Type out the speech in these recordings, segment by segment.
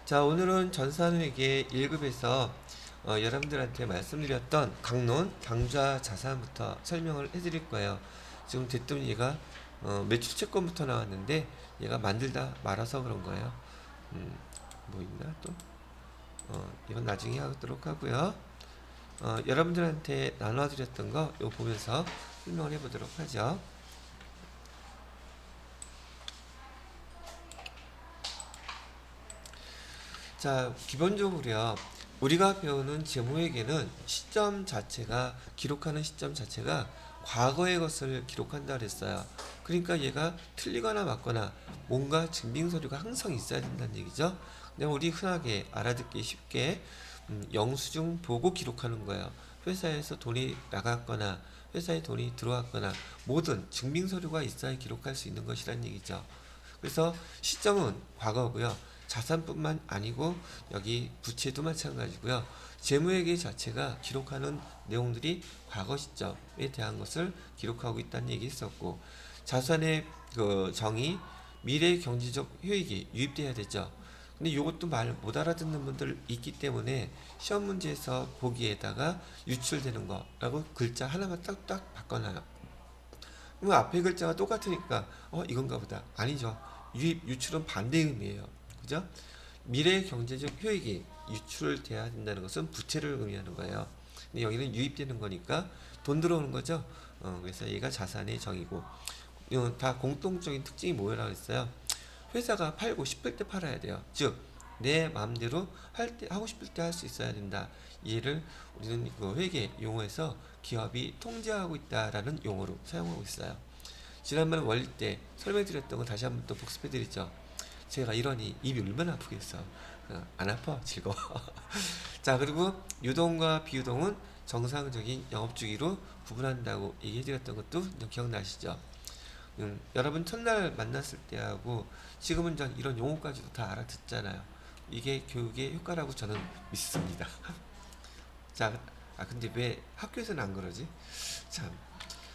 자, 오늘은 전산회계 1급에서 여러분들한테 말씀드렸던 강론, 당좌 자산부터 설명을 해드릴 거예요. 지금 됐더니 얘가 매출 채권부터 나왔는데 얘가 만들다 말아서 그런 거예요. 뭐 있나 또? 이건 나중에 하도록 하고요. 여러분들한테 나눠드렸던 거 이거 보면서 설명을 해보도록 하죠. 자, 기본적으로요. 우리가 배우는 재무회계는 시점 자체가 기록하는 시점 자체가 과거의 것을 기록한다 그랬어요. 그러니까 얘가 틀리거나 맞거나 뭔가 증빙 서류가 항상 있어야 된다는 얘기죠. 근데 우리 흔하게 알아듣기 쉽게 영수증 보고 기록하는 거예요. 회사에서 돈이 나갔거나 회사에 돈이 들어왔거나 모든 증빙 서류가 있어야 기록할 수 있는 것이란 얘기죠. 그래서 시점은 과거고요. 자산뿐만 아니고 여기 부채도 마찬가지고요. 재무회계 자체가 기록하는 내용들이 과거 시점에 대한 것을 기록하고 있다는 얘기 있었고, 자산의 그 정의, 미래 경제적 효익이 유입돼야 되죠. 근데 이것도 말 못 알아듣는 분들 있기 때문에 시험 문제에서 보기에다가 유출되는 거라고 글자 하나만 딱딱 바꿔놔요. 그럼 앞에 글자가 똑같으니까 이건가 보다. 아니죠. 유입, 유출은 반대 의미예요. 그죠? 미래 경제적 효익이 유출돼야 된다는 것은 부채를 의미하는 거예요. 근데 여기는 유입되는 거니까 돈 들어오는 거죠. 그래서 얘가 자산의 정의고, 이건 다 공통적인 특징이 뭐라고 했어요? 회사가 팔고 싶을 때 팔아야 돼요. 즉, 내 마음대로 하고 싶을 때 할 수 있어야 된다. 이해를 우리는 그 회계 용어에서 기업이 통제하고 있다라는 용어로 사용하고 있어요. 지난번 원리 때 설명드렸던 거 다시 한번 또 복습해드리죠. 제가 이러니 입이 얼마나 아프겠어. 안 아파, 즐거워. 자, 그리고 유동과 비유동은 정상적인 영업주기로 구분한다고 얘기해드렸던 것도 기억나시죠? 여러분 첫날 만났을 때하고 지금은 전 이런 용어까지도 다 알아듣잖아요. 이게 교육의 효과라고 저는 믿습니다. 자, 근데 왜 학교에서는 안 그러지? 참.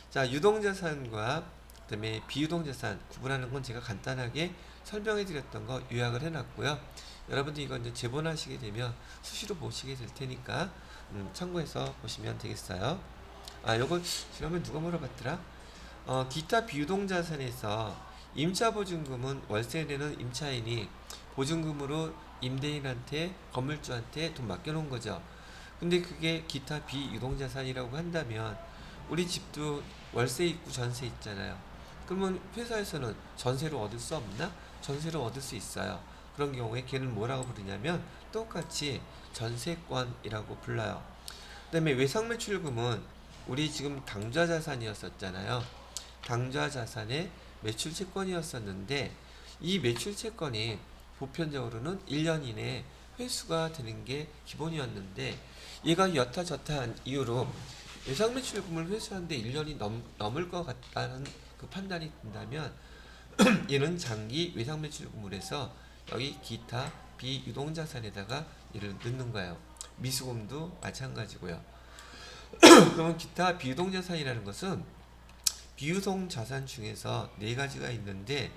자, 유동자산과 그다음에 비유동자산 구분하는 건 제가 간단하게 설명해 드렸던 거 요약을 해놨고요. 여러분들 이거 이제 재본하시게 되면 수시로 보시게 될 테니까 참고해서 보시면 되겠어요. 요거 지난번에 누가 물어봤더라? 기타 비유동자산에서 임차보증금은 월세 내는 임차인이 보증금으로 임대인한테 건물주한테 돈 맡겨놓은 거죠. 근데 그게 기타 비유동자산이라고 한다면 우리 집도 월세 있고 전세 있잖아요. 그러면 회사에서는 전세로 얻을 수 없나? 전세로 얻을 수 있어요. 그런 경우에 걔는 뭐라고 부르냐면 똑같이 전세권이라고 불러요. 그다음에 외상매출금은 우리 지금 당좌자산이었었잖아요. 당좌자산의 매출채권이었었는데 이 매출채권이 보편적으로는 1년 이내에 회수가 되는 게 기본이었는데 얘가 여타저타한 이유로 외상매출금을 회수하는데 1년이 넘을 것 같다는 그 판단이 든다면 얘는 장기 외상매출금을 해서 여기 기타 비유동자산에다가 얘를 넣는 거예요. 미수금도 마찬가지고요. 그러면 기타 비유동자산이라는 것은 비유동자산 중에서 네 가지가 있는데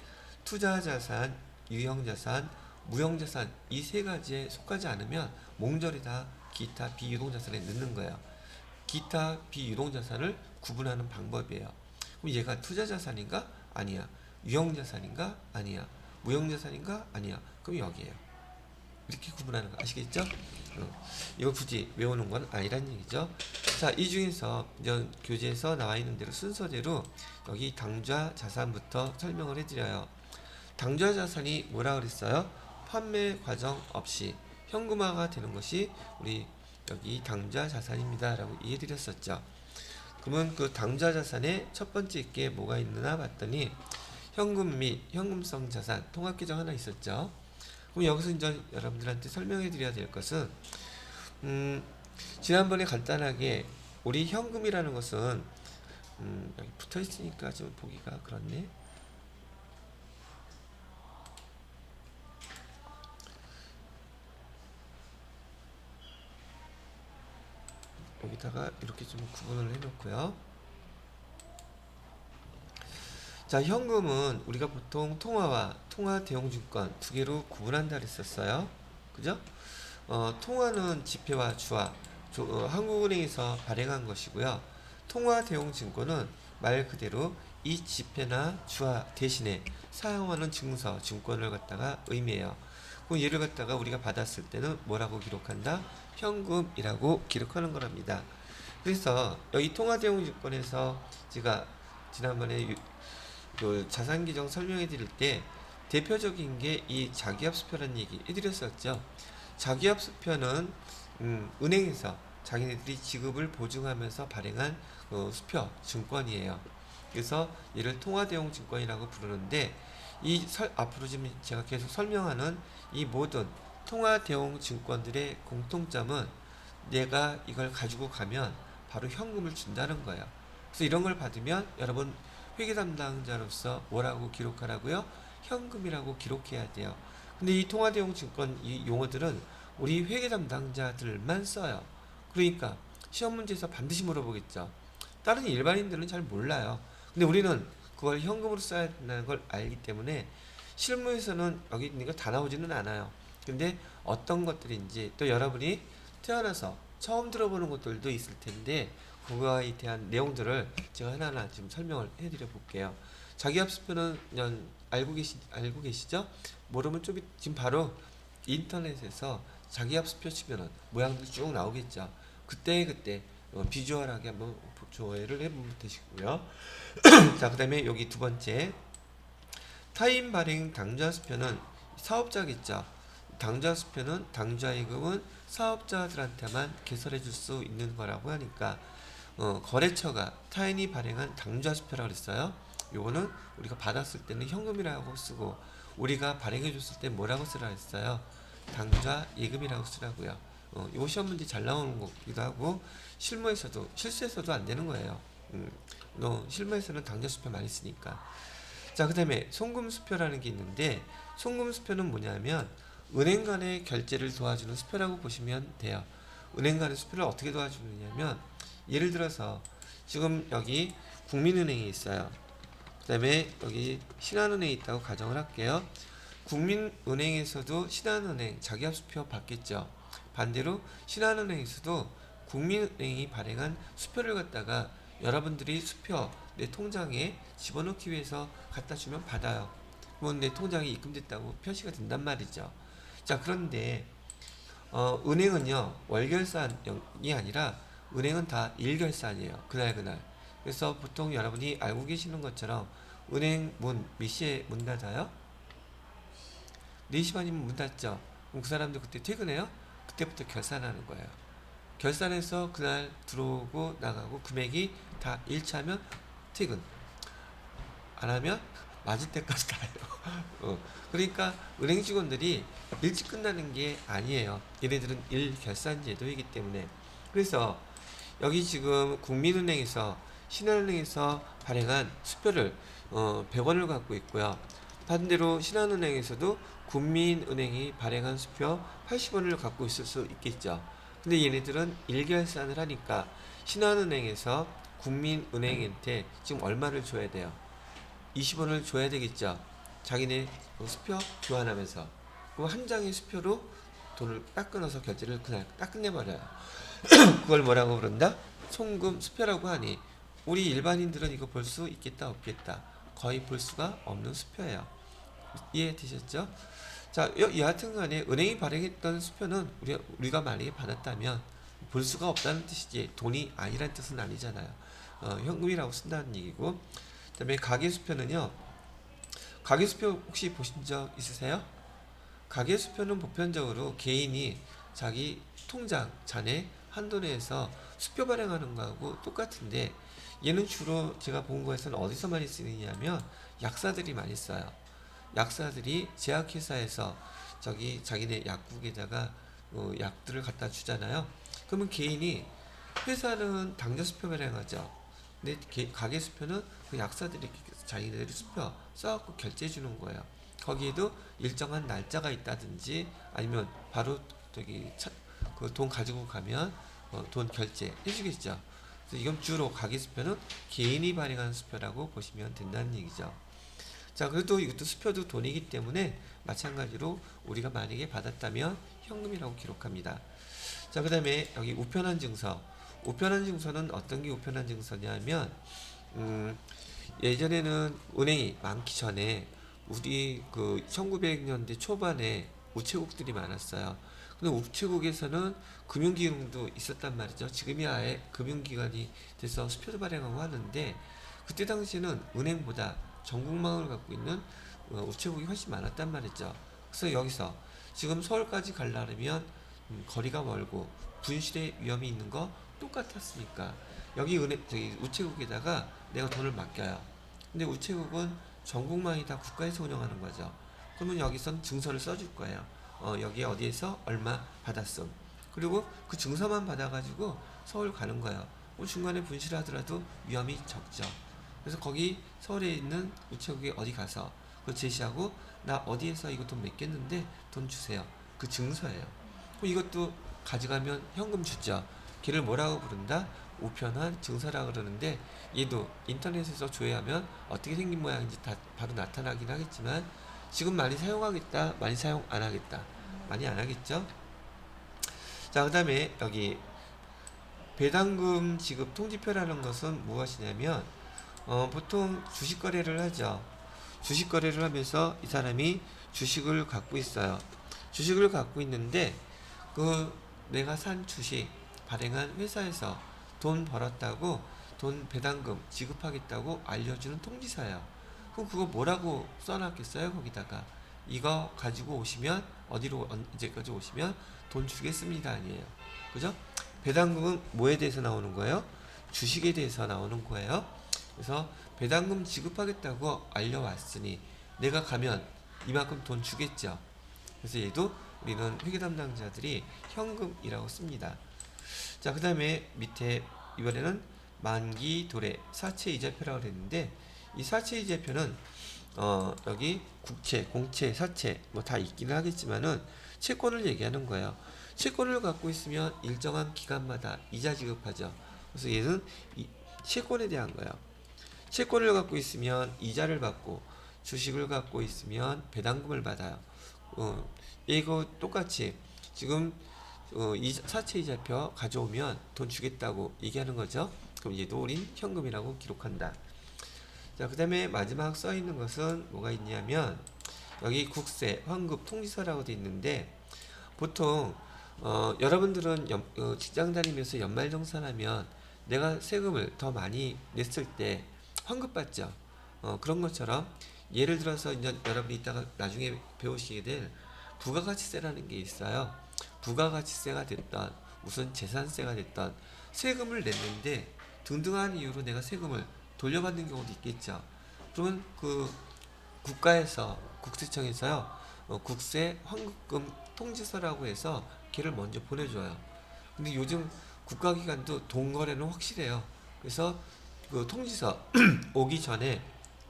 투자자산, 유형자산, 무형자산 이 세 가지에 속하지 않으면 몽절이 다 기타 비유동자산에 넣는 거예요. 기타 비유동자산을 구분하는 방법이에요. 그럼 얘가 투자자산인가? 아니야. 유형자산인가? 아니야. 무형자산인가? 아니야. 그럼 여기에요. 이렇게 구분하는 거 아시겠죠? 이거 굳이 외우는 건 아니란 얘기죠. 자, 이 중에서 이제 교재에서 나와 있는 대로 순서대로 여기 당좌 자산부터 설명을 해드려요. 당좌 자산이 뭐라 그랬어요? 판매 과정 없이 현금화가 되는 것이 우리 여기 당좌 자산입니다 라고 이해드렸었죠. 그러면 그 당좌 자산의 첫 번째 게 뭐가 있느냐 봤더니 현금 및 현금성 자산 통합계정 하나 있었죠. 그럼 여기서 이제 여러분들한테 설명해 드려야 될 것은 지난번에 간단하게 우리 현금이라는 것은 여기 붙어 있으니까 좀 보기가 그렇네. 여기다가 이렇게 좀 구분을 해놓고요. 자, 현금은 우리가 보통 통화와 통화 대용증권 두 개로 구분한다 그랬었어요. 그죠? 통화는 지폐와 주화, 한국은행에서 발행한 것이고요. 통화대용증권은 말 그대로 이 지폐나 주화 대신에 사용하는 증서, 증권을 갖다가 의미해요. 그 얘를 갖다가 우리가 받았을 때는 뭐라고 기록한다? 현금이라고 기록하는 거랍니다. 그래서 여기 통화대용증권에서 제가 지난번에 그 자산규정 설명해 드릴 때 대표적인 게 이 자기압수표라는 얘기 해드렸었죠. 자기압수표는 은행에서 자기네들이 지급을 보증하면서 발행한 수표, 증권이에요. 그래서 이를 통화대용증권이라고 부르는데 앞으로 지금 제가 계속 설명하는 이 모든 통화대용증권들의 공통점은 내가 이걸 가지고 가면 바로 현금을 준다는 거예요. 그래서 이런 걸 받으면 여러분 회계 담당자로서 뭐라고 기록하라고요? 현금이라고 기록해야 돼요. 근데 이 통화대용 증권 이 용어들은 우리 회계 담당자들만 써요. 그러니까 시험 문제에서 반드시 물어보겠죠. 다른 일반인들은 잘 몰라요. 근데 우리는 그걸 현금으로 써야 된다는 걸 알기 때문에 실무에서는 여기 있는 거 다 나오지는 않아요. 근데 어떤 것들인지 또 여러분이 태어나서 처음 들어보는 것들도 있을 텐데 그거에 대한 내용들을 제가 하나하나 지금 설명을 해드려 볼게요. 자기합수표는 알고 계시죠? 모르면 좀 지금 바로 인터넷에서 자기합수표 치면은 모양들 쭉 나오겠죠. 그때 비주얼하게 한번 조회를 해보면 되시고요. 자, 그 다음에 여기 두 번째 타인 발행 당좌수표는 사업자겠죠. 당좌수표는 당좌이금은 사업자들한테만 개설해 줄 수 있는 거라고 하니까 거래처가 타인이 발행한 당좌수표라고 그랬어요. 요거는 우리가 받았을 때는 현금이라고 쓰고 우리가 발행해 줬을 때 뭐라고 쓰라 했어요? 당좌예금이라고 쓰라고요. 이거 시험 문제 잘 나오는 거기도 하고 실수에서도 안 되는 거예요. 실무에서는 당좌수표 많이 쓰니까. 자, 그 다음에 송금수표라는 게 있는데 송금수표는 뭐냐면 은행 간의 결제를 도와주는 수표라고 보시면 돼요. 은행 간의 수표를 어떻게 도와주느냐면 예를 들어서 지금 여기 국민은행이 있어요. 그 다음에 여기 신한은행이 있다고 가정을 할게요. 국민은행에서도 신한은행 자기합수표 받겠죠. 반대로 신한은행에서도 국민은행이 발행한 수표를 갖다가 여러분들이 수표 내 통장에 집어넣기 위해서 갖다 주면 받아요. 그러면 내 통장에 입금됐다고 표시가 된단 말이죠. 자, 그런데 은행은요 월결산이 아니라 은행은 다 일결산이에요. 그날. 그래서 보통 여러분이 알고 계시는 것처럼 은행 문 몇 시에 문 닫아요? 4시 반이면 문 닫죠. 그럼 그 사람들 그때 퇴근해요? 그때부터 결산하는 거예요. 결산해서 그날 들어오고 나가고 금액이 다 일치하면 퇴근. 안 하면 맞을 때까지 다 해요. 그러니까 은행 직원들이 일찍 끝나는 게 아니에요. 얘네들은 일결산 제도이기 때문에. 그래서 여기 지금 국민은행에서 신한은행에서 발행한 수표를 100원을 갖고 있고요. 반대로 신한은행에서도 국민은행이 발행한 수표 80원을 갖고 있을 수 있겠죠. 근데 얘네들은 일결산을 하니까 신한은행에서 국민은행한테 지금 얼마를 줘야 돼요? 20원을 줘야 되겠죠. 자기네 수표 교환하면서. 그럼 한 장의 수표로 돈을 딱 끊어서 결제를 그날 딱 끝내버려요. 그걸 뭐라고 부른다? 송금 수표라고 하니 우리 일반인들은 이거 볼 수 있겠다 없겠다 거의 볼 수가 없는 수표예요. 이해되셨죠? 자, 여하튼 간에 은행이 발행했던 수표는 우리가 만약에 받았다면 볼 수가 없다는 뜻이지 돈이 아니란 뜻은 아니잖아요. 현금이라고 쓴다는 얘기고. 그 다음에 가계수표는요. 가계수표 혹시 보신 적 있으세요? 가계수표는 보편적으로 개인이 자기 통장, 잔액, 한도 내에서 수표 발행하는 거하고 똑같은데 얘는 주로 제가 본 거에서는 어디서 많이 쓰느냐면 약사들이 많이 써요. 약사들이 제약회사에서 자기네 약국에다가 약들을 갖다 주잖아요. 그러면 개인이 회사는 당좌수표 발행하죠. 근데 가계수표는 그 약사들이 자기네들이 수표 써갖고 결제해 주는 거예요. 거기에도 일정한 날짜가 있다든지 아니면 바로 그 돈 가지고 가면 돈 결제 해주겠죠. 그래서 이건 주로 가계수표는 개인이 발행한 수표라고 보시면 된다는 얘기죠. 자, 그래도 이것도 수표도 돈이기 때문에 마찬가지로 우리가 만약에 받았다면 현금이라고 기록합니다. 자, 그 다음에 여기 우편한 증서. 우편한 증서는 어떤 게 우편한 증서냐면, 예전에는 은행이 많기 전에 우리 그 1900년대 초반에 우체국들이 많았어요. 근데 우체국에서는 금융기능도 있었단 말이죠. 지금이 아예 금융기관이 돼서 수표도 발행하고 하는데, 그때 당시에는 은행보다 전국망을 갖고 있는 우체국이 훨씬 많았단 말이죠. 그래서 여기서 지금 서울까지 가려면 거리가 멀고 분실의 위험이 있는 거 똑같았으니까 여기 저기 우체국에다가 내가 돈을 맡겨요. 근데 우체국은 전국망이 다 국가에서 운영하는 거죠. 그러면 여기선 증서를 써줄 거예요. 여기 어디에서 얼마 받았음. 그리고 그 증서만 받아가지고 서울 가는 거예요. 중간에 분실하더라도 위험이 적죠. 그래서 거기 서울에 있는 우체국에 어디 가서 그거 제시하고 나 어디에서 이거 돈 맡겼는데 돈 주세요. 그 증서예요. 그럼 이것도 가져가면 현금 주죠. 걔를 뭐라고 부른다? 우편한 증서라 그러는데 얘도 인터넷에서 조회하면 어떻게 생긴 모양인지 다 바로 나타나긴 하겠지만 지금 많이 사용하겠다, 많이 사용 안 하겠다, 많이 안 하겠죠. 자, 그 다음에 여기 배당금 지급 통지표라는 것은 무엇이냐면 보통 주식 거래를 하죠. 주식 거래를 하면서 이 사람이 주식을 갖고 있어요. 주식을 갖고 있는데 그 내가 산 주식 발행한 회사에서 돈 벌었다고 돈 배당금 지급하겠다고 알려주는 통지서예요. 그럼 그거 뭐라고 써놨겠어요? 거기다가 이거 가지고 오시면 어디로 언제까지 오시면 돈 주겠습니다 아니에요. 그죠? 배당금은 뭐에 대해서 나오는 거예요? 주식에 대해서 나오는 거예요. 그래서 배당금 지급하겠다고 알려왔으니 내가 가면 이만큼 돈 주겠죠. 그래서 얘도 우리는 회계 담당자들이 현금이라고 씁니다. 자, 그 다음에 밑에 이번에는 만기 도래 사채 이자표라고 그랬는데 이 사채 이자표는 여기 국채, 공채, 사채 뭐 다 있기는 하겠지만은 채권을 얘기하는 거예요. 채권을 갖고 있으면 일정한 기간마다 이자 지급하죠. 그래서 얘는 채권에 대한 거예요. 채권을 갖고 있으면 이자를 받고 주식을 갖고 있으면 배당금을 받아요. 이거 똑같이 지금 이 사채 이자표 가져오면 돈 주겠다고 얘기하는 거죠. 그럼 얘도 우린 현금이라고 기록한다. 자, 그 다음에 마지막 써 있는 것은 뭐가 있냐면 여기 국세, 환급, 통지서라고 돼 있는데 보통 여러분들은 직장 다니면서 연말정산하면 내가 세금을 더 많이 냈을 때 환급 받죠. 그런 것처럼 예를 들어서 이제 여러분이 이따가 나중에 배우시게 될 부가가치세라는 게 있어요. 부가가치세가 됐던 무슨 재산세가 됐던 세금을 냈는데 등등한 이유로 내가 세금을 돌려받는 경우도 있겠죠. 그러면 그 국가에서 국세청에서요 국세 환급금 통지서라고 해서 걔를 먼저 보내줘요. 근데 요즘 국가기관도 돈거래는 확실해요. 그래서 그 통지서 오기 전에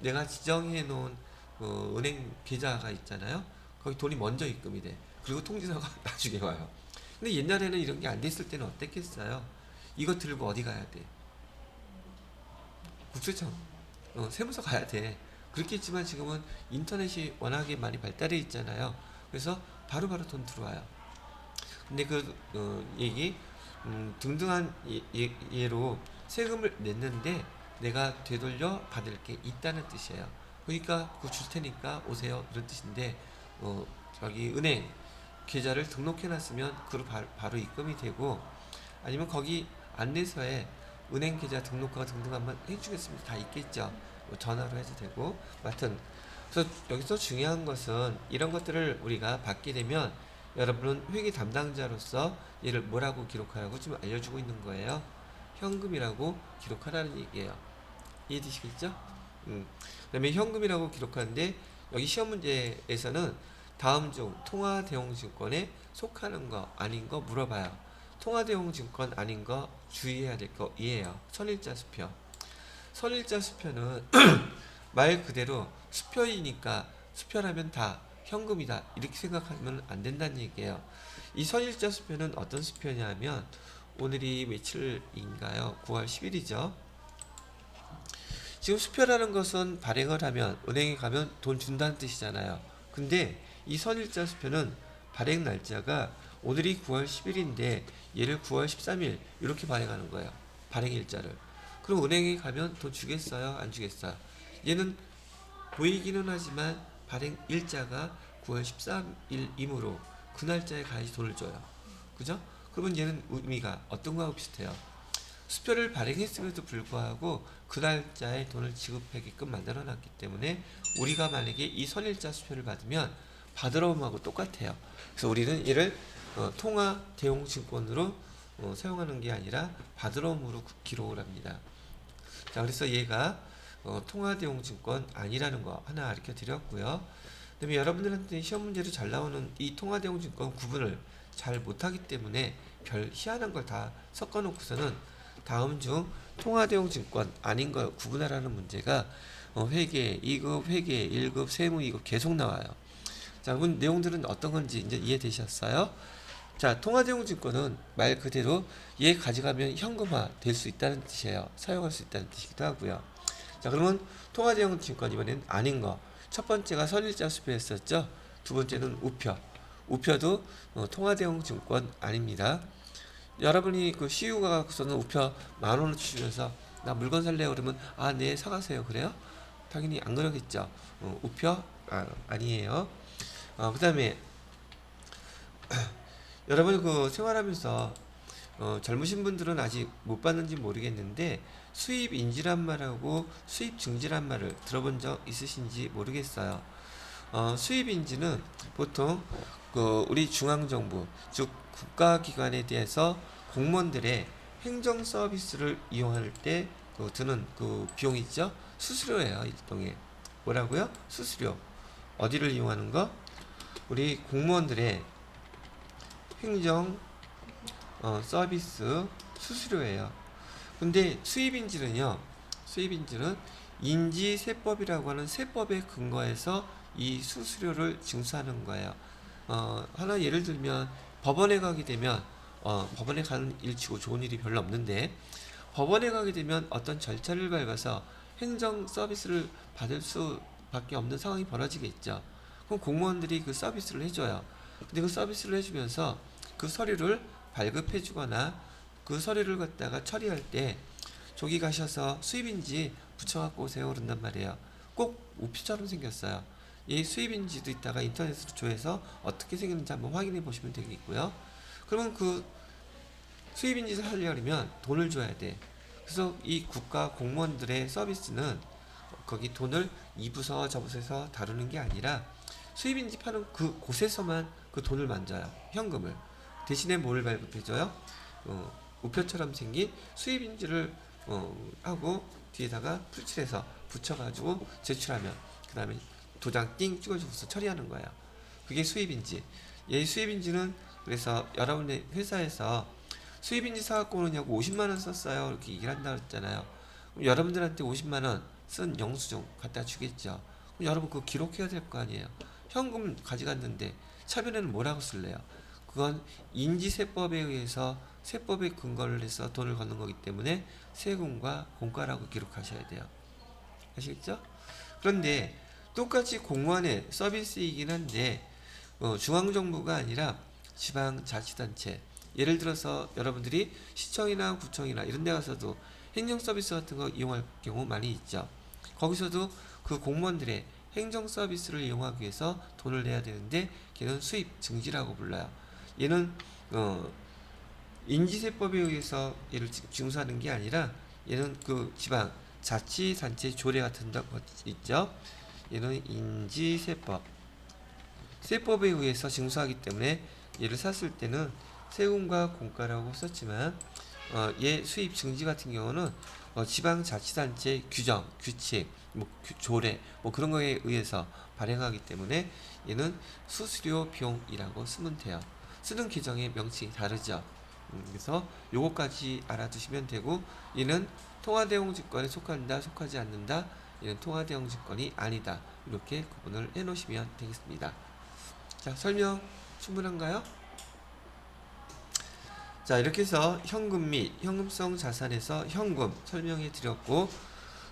내가 지정해 놓은 은행 계좌가 있잖아요. 거기 돈이 먼저 입금이 돼. 그리고 통지서가 나중에 와요. 근데 옛날에는 이런 게 안 됐을 때는 어땠겠어요? 이거 들고 어디 가야 돼? 국세청, 세무서 가야 돼. 그렇겠지만 지금은 인터넷이 워낙에 많이 발달해 있잖아요. 그래서 바로바로 돈 들어와요. 근데 그 얘기 등등한 예로 세금을 냈는데 내가 되돌려 받을 게 있다는 뜻이에요. 그러니까 그거 줄 테니까 오세요 이런 뜻인데 저기 은행 계좌를 등록해 놨으면 그로 바로 입금이 되고 아니면 거기 안내서에 은행 계좌 등록과 등등 한번 해주겠습니다. 다 있겠죠. 뭐 전화로 해도 되고. 하여튼 그래서 여기서 중요한 것은 이런 것들을 우리가 받게 되면 여러분은 회계 담당자로서 얘를 뭐라고 기록하라고 지금 알려주고 있는 거예요. 현금이라고 기록하라는 얘기예요. 이해되시겠죠? 그다음에 현금이라고 기록하는데 여기 시험 문제에서는 다음 중 통화대용증권에 속하는 거 아닌 거 물어봐요. 통화대용증권 아닌 거 주의해야 될 거 이에요. 선일자 수표. 선일자 수표는 말 그대로 수표이니까 수표라면 다 현금이다 이렇게 생각하면 안 된다는 얘기예요. 이 선일자 수표는 어떤 수표냐면 오늘이 며칠인가요? 9월 10일이죠. 지금 수표라는 것은 발행을 하면 은행에 가면 돈 준다는 뜻이잖아요. 근데 이 선일자 수표는 발행 날짜가 오늘이 9월 10일인데 얘를 9월 13일 이렇게 발행하는 거예요. 발행 일자를. 그럼 은행에 가면 돈 주겠어요? 안 주겠어요? 얘는 보이기는 하지만 발행 일자가 9월 13일이므로 그 날짜에 가야지 돈을 줘요. 그죠? 그러면 얘는 의미가 어떤 거하고 비슷해요. 수표를 발행했음에도 불구하고 그 날짜에 돈을 지급하게끔 만들어 놨기 때문에 우리가 만약에 이 선일자 수표를 받으면 받으러 옴하고 똑같아요. 그래서 우리는 이를 통화 대용 증권으로 사용하는 게 아니라 받으러 옴으로 기록을 합니다. 자, 그래서 얘가 통화 대용 증권 아니라는 거 하나 가르쳐 드렸고요. 그다음에 여러분들한테 시험 문제로 잘 나오는 이 통화 대용 증권 구분을 잘 못하기 때문에 별 희한한 걸 다 섞어 놓고서는 다음 중 통화 대용 증권 아닌 걸 구분하라는 문제가 회계 2급, 회계 1급, 세무 2급 계속 나와요. 자, 그럼 내용들은 어떤 건지 이제 이해되셨어요? 자, 통화 대용 증권은 말 그대로 얘 가져가면 현금화 될 수 있다는 뜻이에요. 사용할 수 있다는 뜻이기도 하고요. 자, 그러면 통화 대용 증권 이번엔 아닌 거. 첫 번째가 선일자 수표였었죠. 두 번째는 우표. 우표도 통화 대용 증권 아닙니다. 여러분이 그 CU가 갖고서는 우표 10,000원을 주시면서 나 물건 살래요 그러면 네 사가세요 그래요? 당연히 안 그러겠죠. 우표 아니에요. 그 다음에 여러분 그 생활하면서 젊으신 분들은 아직 못 봤는지 모르겠는데 수입 인지란 말하고 수입 증지란 말을 들어본 적 있으신지 모르겠어요. 수입 인지는 보통 그 우리 중앙정부 즉 국가기관에 대해서 공무원들의 행정 서비스를 이용할 때 드는 그 비용이 있죠. 수수료예요. 일종의 뭐라고요? 수수료. 어디를 이용하는 거? 우리 공무원들의 행정 서비스 수수료예요. 근데 수입인지는요. 수입인지는 인지세법이라고 하는 세법에 근거해서 이 수수료를 징수하는 거예요. 하나 예를 들면 법원에 가게 되면 법원에 가는 일치고 좋은 일이 별로 없는데 법원에 가게 되면 어떤 절차를 밟아서 행정 서비스를 받을 수밖에 없는 상황이 벌어지겠죠. 그럼 공무원들이 그 서비스를 해줘요. 근데 그 서비스를 해주면서 그 서류를 발급해주거나 그 서류를 갖다가 처리할 때 저기 가셔서 수입인지 붙여갖고 오세요 그런단 말이에요. 꼭 우표처럼 생겼어요. 이 수입인지도 이따가 인터넷으로 조회해서 어떻게 생겼는지 한번 확인해 보시면 되겠고요. 그러면 그 수입인지를 하려면 돈을 줘야 돼. 그래서 이 국가 공무원들의 서비스는 거기 돈을 이 부서 저 부서에서 다루는 게 아니라 수입인지 파는 그 곳에서만 그 돈을 만져요. 현금을. 대신에 뭘 발급해줘요? 우표처럼 생긴 수입인지를 하고 뒤에다가 풀칠해서 붙여가지고 제출하면 그 다음에 도장 띵 찍어주고서 처리하는 거예요. 그게 수입인지. 이 수입인지는 그래서 여러분의 회사에서 수입인지 사갖고 오느냐고 50만원 썼어요 이렇게 얘기를 한다 그랬잖아요. 그럼 여러분들한테 50만원 쓴 영수증 갖다 주겠죠. 그럼 여러분 그거 기록해야 될 거 아니에요. 현금 가져갔는데 차변에는 뭐라고 쓸래요? 그건 인지세법에 의해서 세법에 근거를 해서 돈을 걷는 거기 때문에 세금과 공과라고 기록하셔야 돼요. 아시겠죠? 그런데 똑같이 공무원의 서비스이긴 한데 중앙정부가 아니라 지방자치단체 예를 들어서 여러분들이 시청이나 구청이나 이런 데 가서도 행정서비스 같은 거 이용할 경우 많이 있죠. 거기서도 그 공무원들의 행정서비스를 이용하기 위해서 돈을 내야 되는데 걔는 수입 증지라고 불러요. 얘는 인지세법에 의해서 얘를 징수하는 게 아니라 얘는 그 지방 자치단체 조례 같은 것 있죠. 얘는 인지세법 세법에 의해서 징수하기 때문에 얘를 샀을 때는 세금과 공과라고 썼지만 얘 수입 증지 같은 경우는 지방자치단체 규정, 규칙, 조례 그런 거에 의해서 발행하기 때문에 얘는 수수료 비용이라고 쓰면 돼요. 쓰는 계정의 명칭이 다르죠. 그래서 요거까지 알아두시면 되고 얘는 통화대용증권에 속한다, 속하지 않는다. 얘는 통화대용증권이 아니다. 이렇게 구분을 해놓으시면 되겠습니다. 자, 설명 충분한가요? 자, 이렇게 해서 현금 및 현금성 자산에서 현금 설명해 드렸고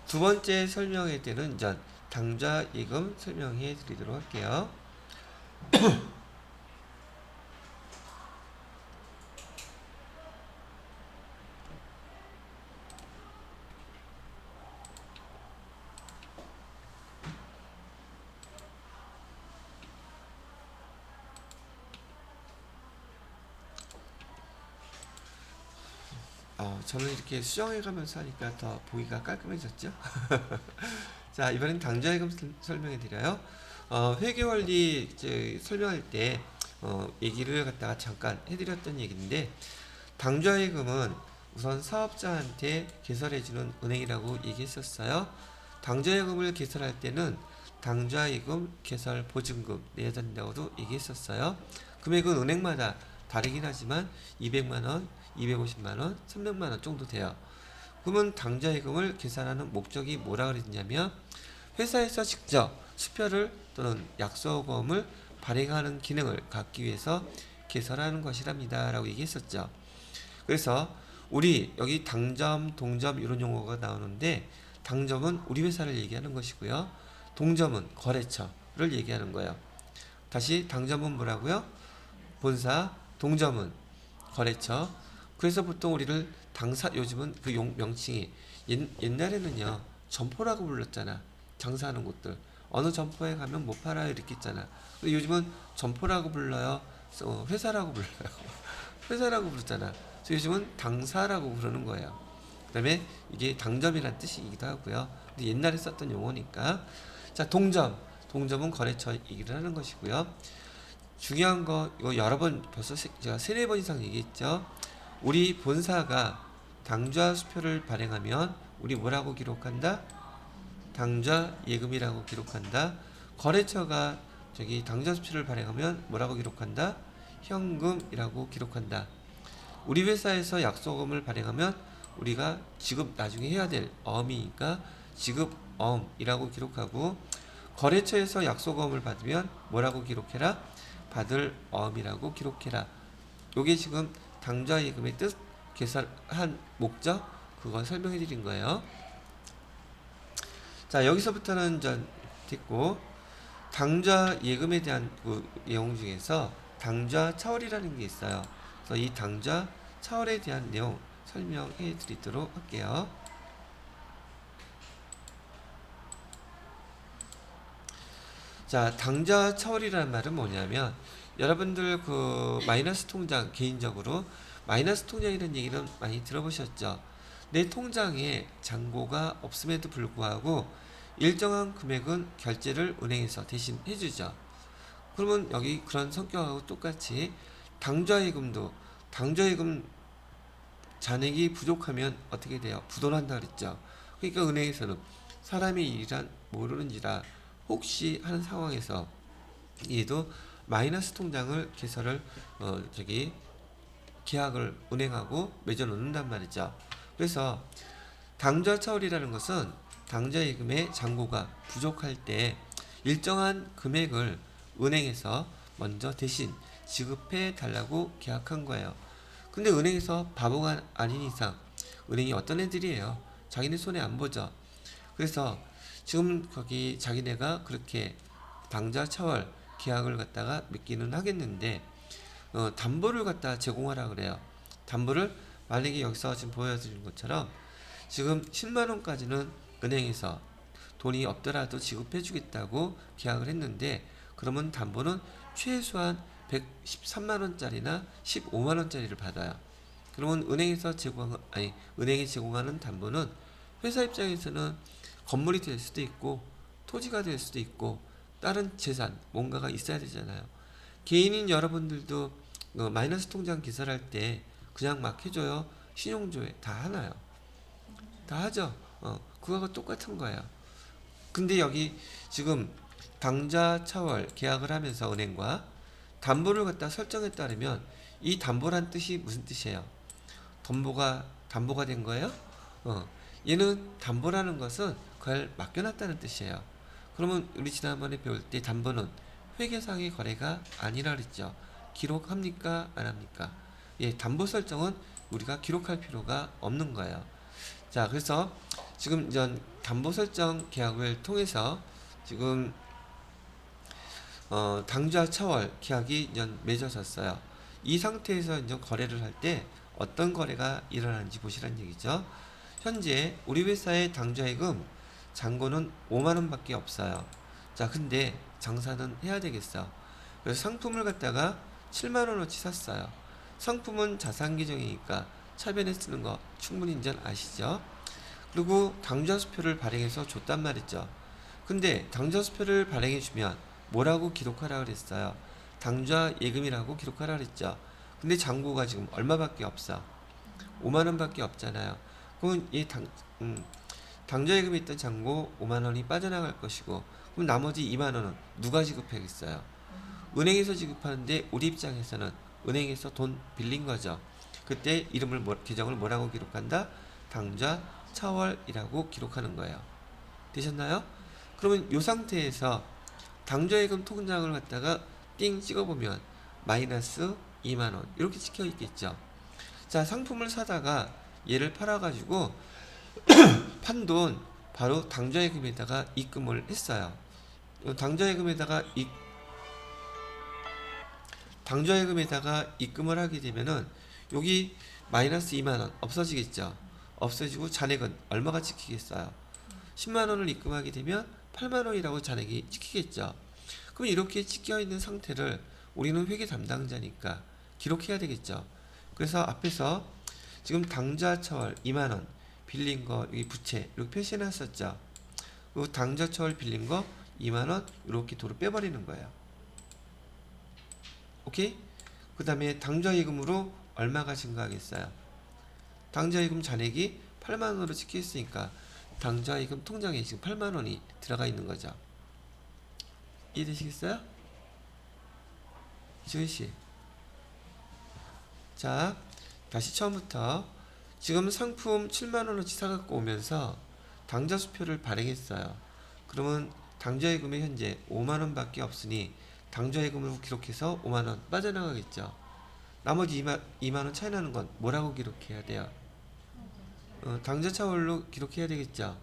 두 번째 설명에 대한 전 당좌 예금 설명해 드리도록 할게요. 저는 이렇게 수정해 가면서 하니까 더 보기가 깔끔해졌죠? 자, 이번엔 당좌예금 설명해 드려요. 회계원리 이제 설명할 때 얘기를 갖다가 잠깐 해드렸던 얘기인데, 당좌예금은 우선 사업자한테 개설해주는 은행이라고 얘기했었어요. 당좌예금을 개설할 때는 당좌예금 개설 보증금 내야 된다고도 얘기했었어요. 금액은 은행마다 다르긴 하지만 200만원, 250만원, 300만원 정도 돼요. 그러면 당좌예금을 계산하는 목적이 뭐라 그랬냐면, 회사에서 직접 수표를 또는 약속금을 발행하는 기능을 갖기 위해서 개설하는 것이랍니다 라고 얘기했었죠. 그래서 우리 여기 당점, 동점 이런 용어가 나오는데, 당점은 우리 회사를 얘기하는 것이고요, 동점은 거래처를 얘기하는 거예요. 다시 당점은 뭐라고요? 본사, 동점은 거래처. 그래서 보통 우리를 요즘은 그 명칭이 옛날에는요 점포라고 불렀잖아. 장사하는 곳들 어느 점포에 가면 못 팔아요 이렇게 있잖아. 근데 요즘은 점포라고 불러요, 회사라고 불러요. 회사라고 부르잖아. 그래서 요즘은 당사라고 부르는 거예요. 그 다음에 이게 당점이란 뜻이기도 하고요. 근데 옛날에 썼던 용어니까. 자, 동점은 거래처 얘기를 하는 것이고요. 중요한 거 이거 여러 번 벌써 제가 세네 번 이상 얘기했죠. 우리 본사가 당좌 수표를 발행하면 우리 뭐라고 기록한다? 당좌 예금이라고 기록한다. 거래처가 저기 당좌 수표를 발행하면 뭐라고 기록한다? 현금이라고 기록한다. 우리 회사에서 약속금을 발행하면 우리가 지급 나중에 해야 될 어음이니까 지급어음이라고 기록하고, 거래처에서 약속금을 받으면 뭐라고 기록해라? 받을 어음이라고 기록해라. 요게 지금 당좌 예금의 뜻, 개설한 목적, 그걸 설명해 드린 거예요. 자, 여기서부터는 전 됐고, 당좌 예금에 대한 그 내용 중에서 당좌 차월이라는 게 있어요. 그래서 이 당좌 차월에 대한 내용 설명해 드리도록 할게요. 자, 당좌 차월이라는 말은 뭐냐면, 여러분들 그 마이너스 통장, 개인적으로 마이너스 통장이라는 얘기는 많이 들어보셨죠? 내 통장에 잔고가 없음에도 불구하고 일정한 금액은 결제를 은행에서 대신 해주죠. 그러면 여기 그런 성격하고 똑같이 당좌예금도, 당좌예금 잔액이 부족하면 어떻게 돼요? 부도난다 그랬죠. 그러니까 은행에서는 사람의 일이란 모르는지라 혹시 하는 상황에서 얘도 마이너스 통장을 개설을 계약을 은행하고 맺어 놓는단 말이죠. 그래서 당좌 차월이라는 것은 당좌 예금의 잔고가 부족할 때 일정한 금액을 은행에서 먼저 대신 지급해 달라고 계약한 거예요. 근데 은행에서 바보가 아닌 이상, 은행이 어떤 애들이에요? 자기네 손에 안 보죠. 그래서 지금 거기 자기네가 그렇게 당좌 차월 계약을 갖다가 맺기는 하겠는데, 담보를 갖다 제공하라 그래요. 담보를 만약에 여기서 지금 보여드린 것처럼 지금 10만 원까지는 은행에서 돈이 없더라도 지급해 주겠다고 계약을 했는데, 그러면 담보는 최소한 113만 원짜리나 15만 원짜리를 받아요. 그러면 은행이 제공하는 담보는 회사 입장에서는 건물이 될 수도 있고 토지가 될 수도 있고 다른 재산 뭔가가 있어야 되잖아요. 개인인 여러분들도 마이너스 통장 개설할 때 그냥 막 해줘요? 신용조회 다 하나요? 다 하죠. 그거하고 똑같은 거예요. 근데 여기 지금 당좌 차월 계약을 하면서 은행과 담보를 갖다 설정에 따르면, 이 담보란 뜻이 무슨 뜻이에요? 담보가 된 거예요? 얘는 담보라는 것은 그걸 맡겨놨다는 뜻이에요. 그러면 우리 지난번에 배울 때 담보는 회계상의 거래가 아니라 그랬죠. 기록합니까? 안 합니까? 예, 담보 설정은 우리가 기록할 필요가 없는 거예요. 자, 그래서 지금 이제 담보 설정 계약을 통해서 지금 당좌 차월 계약이 이제 맺어졌어요. 이 상태에서 이제 거래를 할 때 어떤 거래가 일어나는지 보시란 얘기죠. 현재 우리 회사의 당좌예금 잔고는 5만 원밖에 없어요. 자, 근데 장사는 해야 되겠어. 그래서 상품을 갖다가 7만 원어치 샀어요. 상품은 자산 계정이니까 차변에 쓰는 거 충분히 이제 아시죠? 그리고 당좌수표를 발행해서 줬단 말이죠. 근데 당좌수표를 발행해주면 뭐라고 기록하라 그랬어요? 당좌 예금이라고 기록하라 그랬죠. 근데 잔고가 지금 얼마밖에 없어? 5만 원밖에 없잖아요. 그럼 이 당좌 예금에 있던 잔고 5만 원이 빠져나갈 것이고, 그럼 나머지 2만 원은 누가 지급하겠어요? 은행에서 지급하는데 우리 입장에서는 은행에서 돈 빌린 거죠. 그때 이름을 계정을 뭐라고 기록한다? 당좌 차월이라고 기록하는 거예요. 되셨나요? 그러면 이 상태에서 당좌예금 통장을 갖다가 띵 찍어보면 마이너스 2만원 이렇게 찍혀 있겠죠. 자, 상품을 사다가 얘를 팔아가지고 판돈 바로 당좌예금에다가 입금을 했어요. 당좌예금에다가 입금을 하게 되면은 여기 마이너스 2만원 없어지겠죠. 없어지고 잔액은 얼마가 찍히겠어요? 10만원을 입금하게 되면 8만원이라고 잔액이 찍히겠죠. 그럼 이렇게 찍혀있는 상태를 우리는 회계 담당자니까 기록해야 되겠죠. 그래서 앞에서 지금 당좌차월 2만원 빌린 거 여기 부채 이렇게 표시해놨었죠. 그 당좌차월 빌린 거 2만원 이렇게 도로 빼버리는 거예요. 오케이? 그 다음에 당좌예금으로 얼마가 증가하겠어요? 당좌예금 잔액이 8만원으로 찍혀있으니까 당좌예금 통장에 지금 8만원이 들어가 있는 거죠. 이해되시겠어요? 지은씨. 자, 다시 처음부터. 지금 상품 7만원어치 사갖고 오면서 당좌수표를 발행했어요. 그러면 당좌예금이 현재 5만원 밖에 없으니 당좌예금으로 기록해서 5만원 빠져나가겠죠. 나머지 2만원 차이 나는 건 뭐라고 기록해야 돼요? 당좌차월로 기록해야 되겠죠.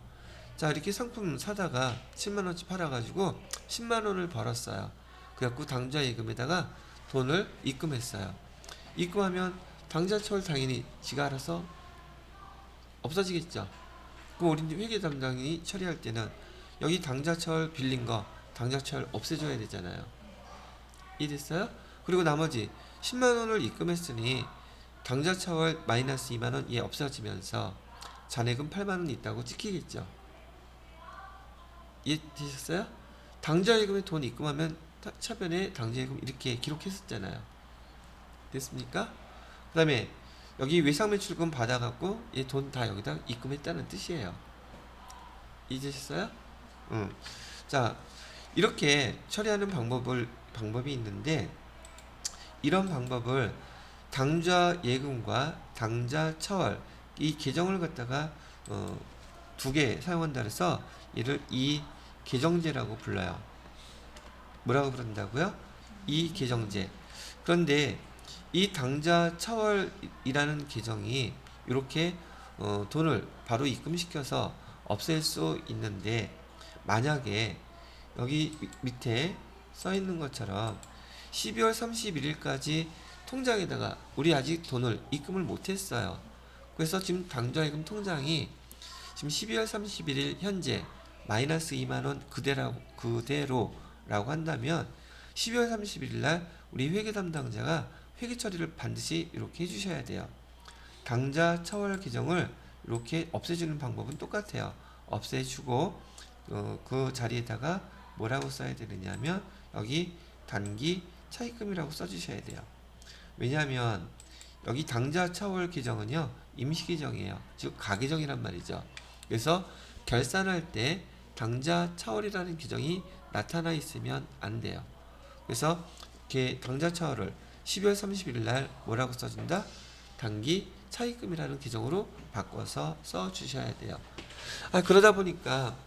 자, 이렇게 상품 사다가 7만원치 팔아가지고 10만원을 벌었어요. 그래갖고 당좌예금에다가 돈을 입금했어요. 입금하면 당좌차월 당연히 지가 알아서 없어지겠죠. 그럼 우리 회계 담당이 처리할 때는 여기 당좌차월 빌린 거 당좌차월 없애줘야 되잖아요. 이해됐어요? 그리고 나머지 10만원을 입금했으니 당좌차월 마이너스 2만원 얘 없어지면서 잔액은 8만원 있다고 찍히겠죠. 이해되셨어요? 당좌예금에 돈 입금하면 차변에 당좌예금 이렇게 기록했었잖아요. 됐습니까? 그 다음에 여기 외상매출금 받아갖고 얘 돈 다 여기다 입금했다는 뜻이에요. 이해되셨어요? 응. 자, 이렇게 처리하는 방법이 있는데, 이런 방법을 당좌예금과 당좌차월 이 계정을 갖다가 두 개 사용한다 그래서 이를 이계정제라고 불러요. 뭐라고 부른다고요? 이계정제. 그런데 이 당좌차월이라는 계정이 이렇게 돈을 바로 입금시켜서 없앨 수 있는데, 만약에 여기 밑에 써 있는 것처럼 12월 31일까지 통장에다가 우리 아직 돈을 입금을 못했어요. 그래서 지금 당좌예금 통장이 지금 12월 31일 현재 마이너스 2만원 그대로라고 한다면 12월 31일 날 우리 회계 담당자가 회계 처리를 반드시 이렇게 해주셔야 돼요. 당좌차월 계정을 이렇게 없애주는 방법은 똑같아요. 없애주고 그 자리에다가 뭐라고 써야 되느냐면 여기 단기 차입금이라고 써주셔야 돼요. 왜냐하면 여기 당좌차월 계정은요 임시계정이에요. 즉 가계정이란 말이죠. 그래서 결산할 때 당좌차월이라는 계정이 나타나 있으면 안 돼요. 그래서 이렇게 당좌차월을 12월 31일 날 뭐라고 써준다? 단기 차입금이라는 계정으로 바꿔서 써주셔야 돼요. 그러다 보니까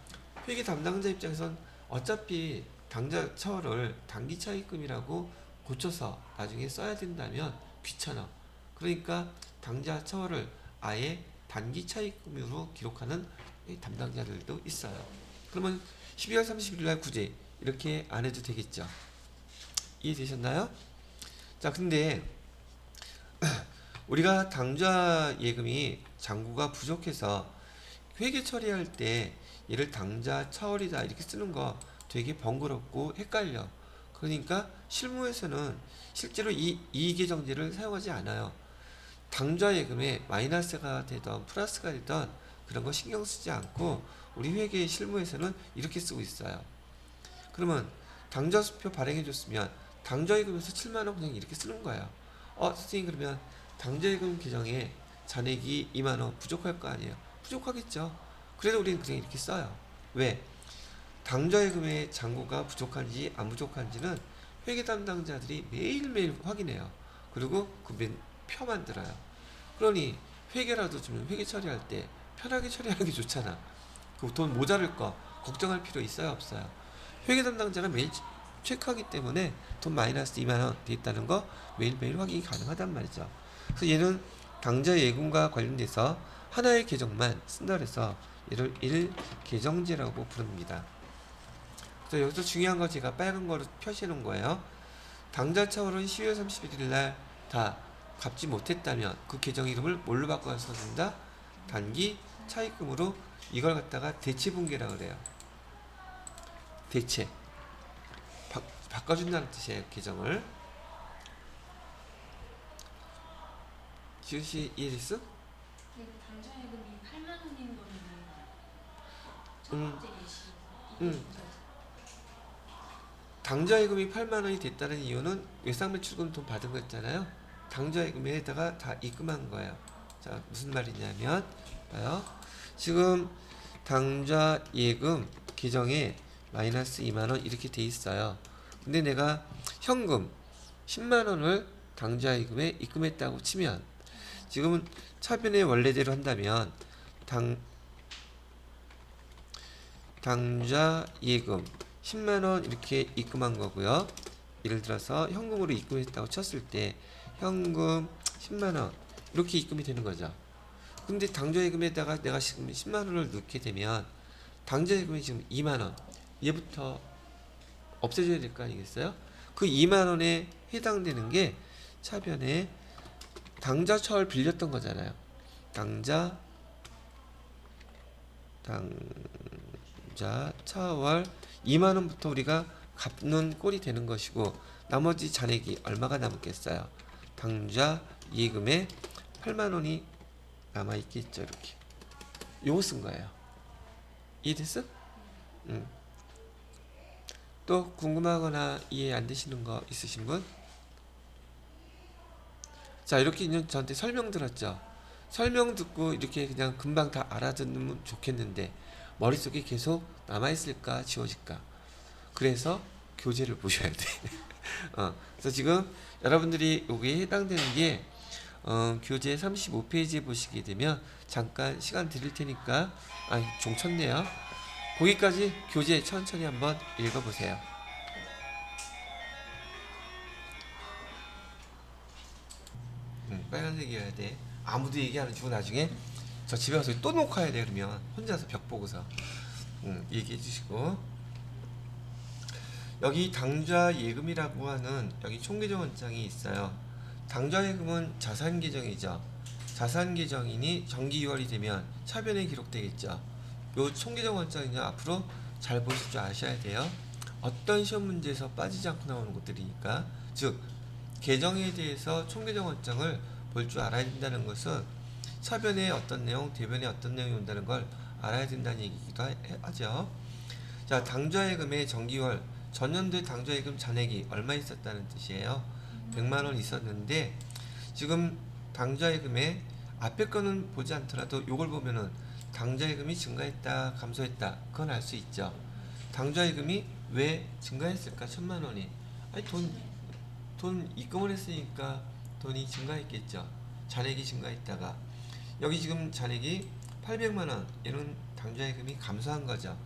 회계 담당자 입장에선 어차피 당좌차월을 단기 차입금이라고 고쳐서 나중에 써야 된다면 귀찮아. 그러니까 당좌차월을 아예 단기 차입금으로 기록하는 담당자들도 있어요. 그러면 12월 30일 날 굳이 이렇게 안 해도 되겠죠. 이해되셨나요? 자, 근데 우리가 당좌 예금이 잔고가 부족해서 회계 처리할 때 얘를 당좌 차월이다 이렇게 쓰는 거 되게 번거롭고 헷갈려. 그러니까 실무에서는 실제로 이 이계정제를 사용하지 않아요. 당좌 예금에 마이너스가 되던 플러스가 되던 그런 거 신경 쓰지 않고 우리 회계 실무에서는 이렇게 쓰고 있어요. 그러면 당좌 수표 발행해 줬으면 당좌 예금에서 7만 원 그냥 이렇게 쓰는 거예요. 선생님 그러면 당좌 예금 계정에 잔액이 2만 원 부족할 거 아니에요. 부족하겠죠. 그래도 우리는 그냥 이렇게 써요. 왜? 당좌 예금의 잔고가 부족한지 안 부족한지는 회계 담당자들이 매일매일 확인해요. 그리고 그 표 만들어요. 그러니 회계라도 좀 회계 처리할 때 편하게 처리하는 게 좋잖아. 그 돈 모자랄 거 걱정할 필요 있어요 없어요? 회계 담당자가 매일 체크하기 때문에 돈 마이너스 2만 원 돼 있다는 거 매일매일 확인이 가능하단 말이죠. 그래서 얘는 당좌 예금과 관련돼서 하나의 계정만 쓴다 그래서 얘를 1계정제라고 부릅니다. 그래서 여기서 중요한 거 제가 빨간 거로 표시해 놓은 거예요. 당좌 차월은 12월 31일 날 다 갚지 못했다면 그 계정 이름을 뭘로 바꿔서 쓴다? 단기 차입금으로 이걸 갖다가 대체분계라 그래요. 대체 바꿔준다는 뜻이에요. 계정을. 지우씨 이해됐어? 당좌예금이 8만 원인 거는 첫 응. 번째 예시. 응. 당좌예금이 8만 원이 됐다는 이유는 외상매출금 돈 받은 거 있잖아요. 당좌예금에다가 다 입금한 거예요. 자, 무슨 말이냐면 봐요. 지금 당좌예금 계정에 마이너스 2만 원 이렇게 돼 있어요. 근데 내가 현금 10만 원을 당좌예금에 입금했다고 치면 지금은 차변의 원래대로 한다면 당좌예금 10만 원 이렇게 입금한 거고요. 예를 들어서 현금으로 입금했다고 쳤을 때 현금 10만 원 이렇게 입금이 되는 거죠. 근데 당좌예금에다가 내가 지금 10만 원을 넣게 되면 당좌예금이 지금 2만 원 얘부터 없애줘야 될 거 아니겠어요? 그 2만 원에 해당되는 게 차변에 당좌 차월 빌렸던 거잖아요. 당좌 차월 2만 원부터 우리가 갚는 꼴이 되는 것이고 나머지 잔액이 얼마가 남겠어요? 당좌 예금에 8만 원이 남아 있겠죠. 이렇게 요거 쓴 거예요. 이해됐어? 또 궁금하거나 이해 안 되시는 거 있으신 분? 자, 이렇게 저한테 설명 들었죠? 설명 듣고 이렇게 그냥 금방 다 알아듣으면 좋겠는데 머릿속에 계속 남아있을까 지워질까? 그래서 교재를 보셔야 돼. 그래서 지금 여러분들이 여기에 해당되는 게 교재 35페이지에 보시게 되면 잠깐 시간 드릴 테니까 종 쳤네요. 거기까지 교재 천천히 한번 읽어보세요. 빨간색이어야 돼. 아무도 얘기 안 해주고 나중에 저 집에 가서 또 녹화해야 돼. 그러면 혼자서 벽 보고서 얘기해 주시고 여기 당좌 예금이라고 하는 여기 총계정 원장이 있어요. 당좌 예금은 자산 계정이죠. 자산 계정이니 정기 유월이 되면 차변에 기록되겠죠. 요 총계정 원장은요 앞으로 잘 보실 줄 아셔야 돼요. 어떤 시험 문제에서 빠지지 않고 나오는 것들이니까 즉 계정에 대해서 총계정 원장을 볼 줄 알아야 된다는 것은 차변에 어떤 내용, 대변에 어떤 내용이 온다는 걸 알아야 된다는 얘기기도 하죠. 자, 당좌예금의 정기월 전년도에 당좌예금 잔액이 얼마 있었다는 뜻이에요. 100만 원 있었는데 지금 당좌예금에 앞에 거는 보지 않더라도 요걸 보면은 당좌예금이 증가했다, 감소했다 그건 알 수 있죠. 당좌예금이 왜 증가했을까? 1000만 원이 아니 돈 입금을 했으니까 돈이 증가했겠죠. 잔액이 증가했다가 여기 지금 잔액이 800만 원 얘는 당좌예금이 감소한 거죠.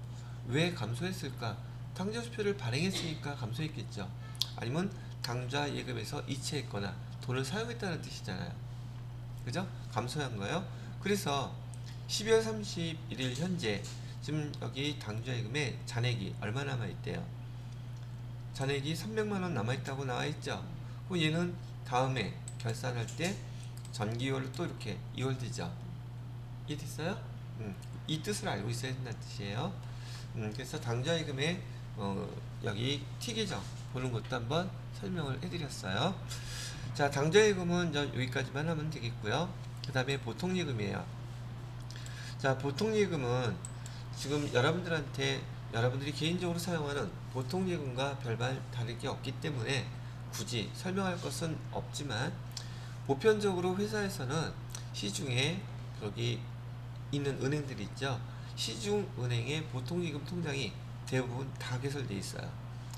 왜 감소했을까? 당좌수표를 발행했으니까 감소했겠죠. 아니면 당좌예금에서 이체했거나 돈을 사용했다는 뜻이잖아요. 그죠? 감소한 거예요. 그래서 12월 31일 현재 지금 여기 당좌예금에 잔액이 얼마 남아있대요? 잔액이 300만원 남아있다고 나와있죠. 그럼 얘는 다음에 결산할 때 전기요율로 또 이렇게 이월되죠. 이해됐어요? 이 뜻을 알고 있어야 된다는 뜻이에요. 그래서 당좌예금에 여기 T계정 보는 것도 한번 설명을 해드렸어요. 자, 당좌예금은 여기까지만 하면 되겠고요. 그 다음에 보통예금이에요. 자, 보통예금은 지금 여러분들이 개인적으로 사용하는 보통예금과 별반 다를 게 없기 때문에 굳이 설명할 것은 없지만, 보편적으로 회사에서는 시중에 여기 있는 은행들이 있죠. 시중은행의 보통예금 통장이 대부분 다 개설되어 있어요.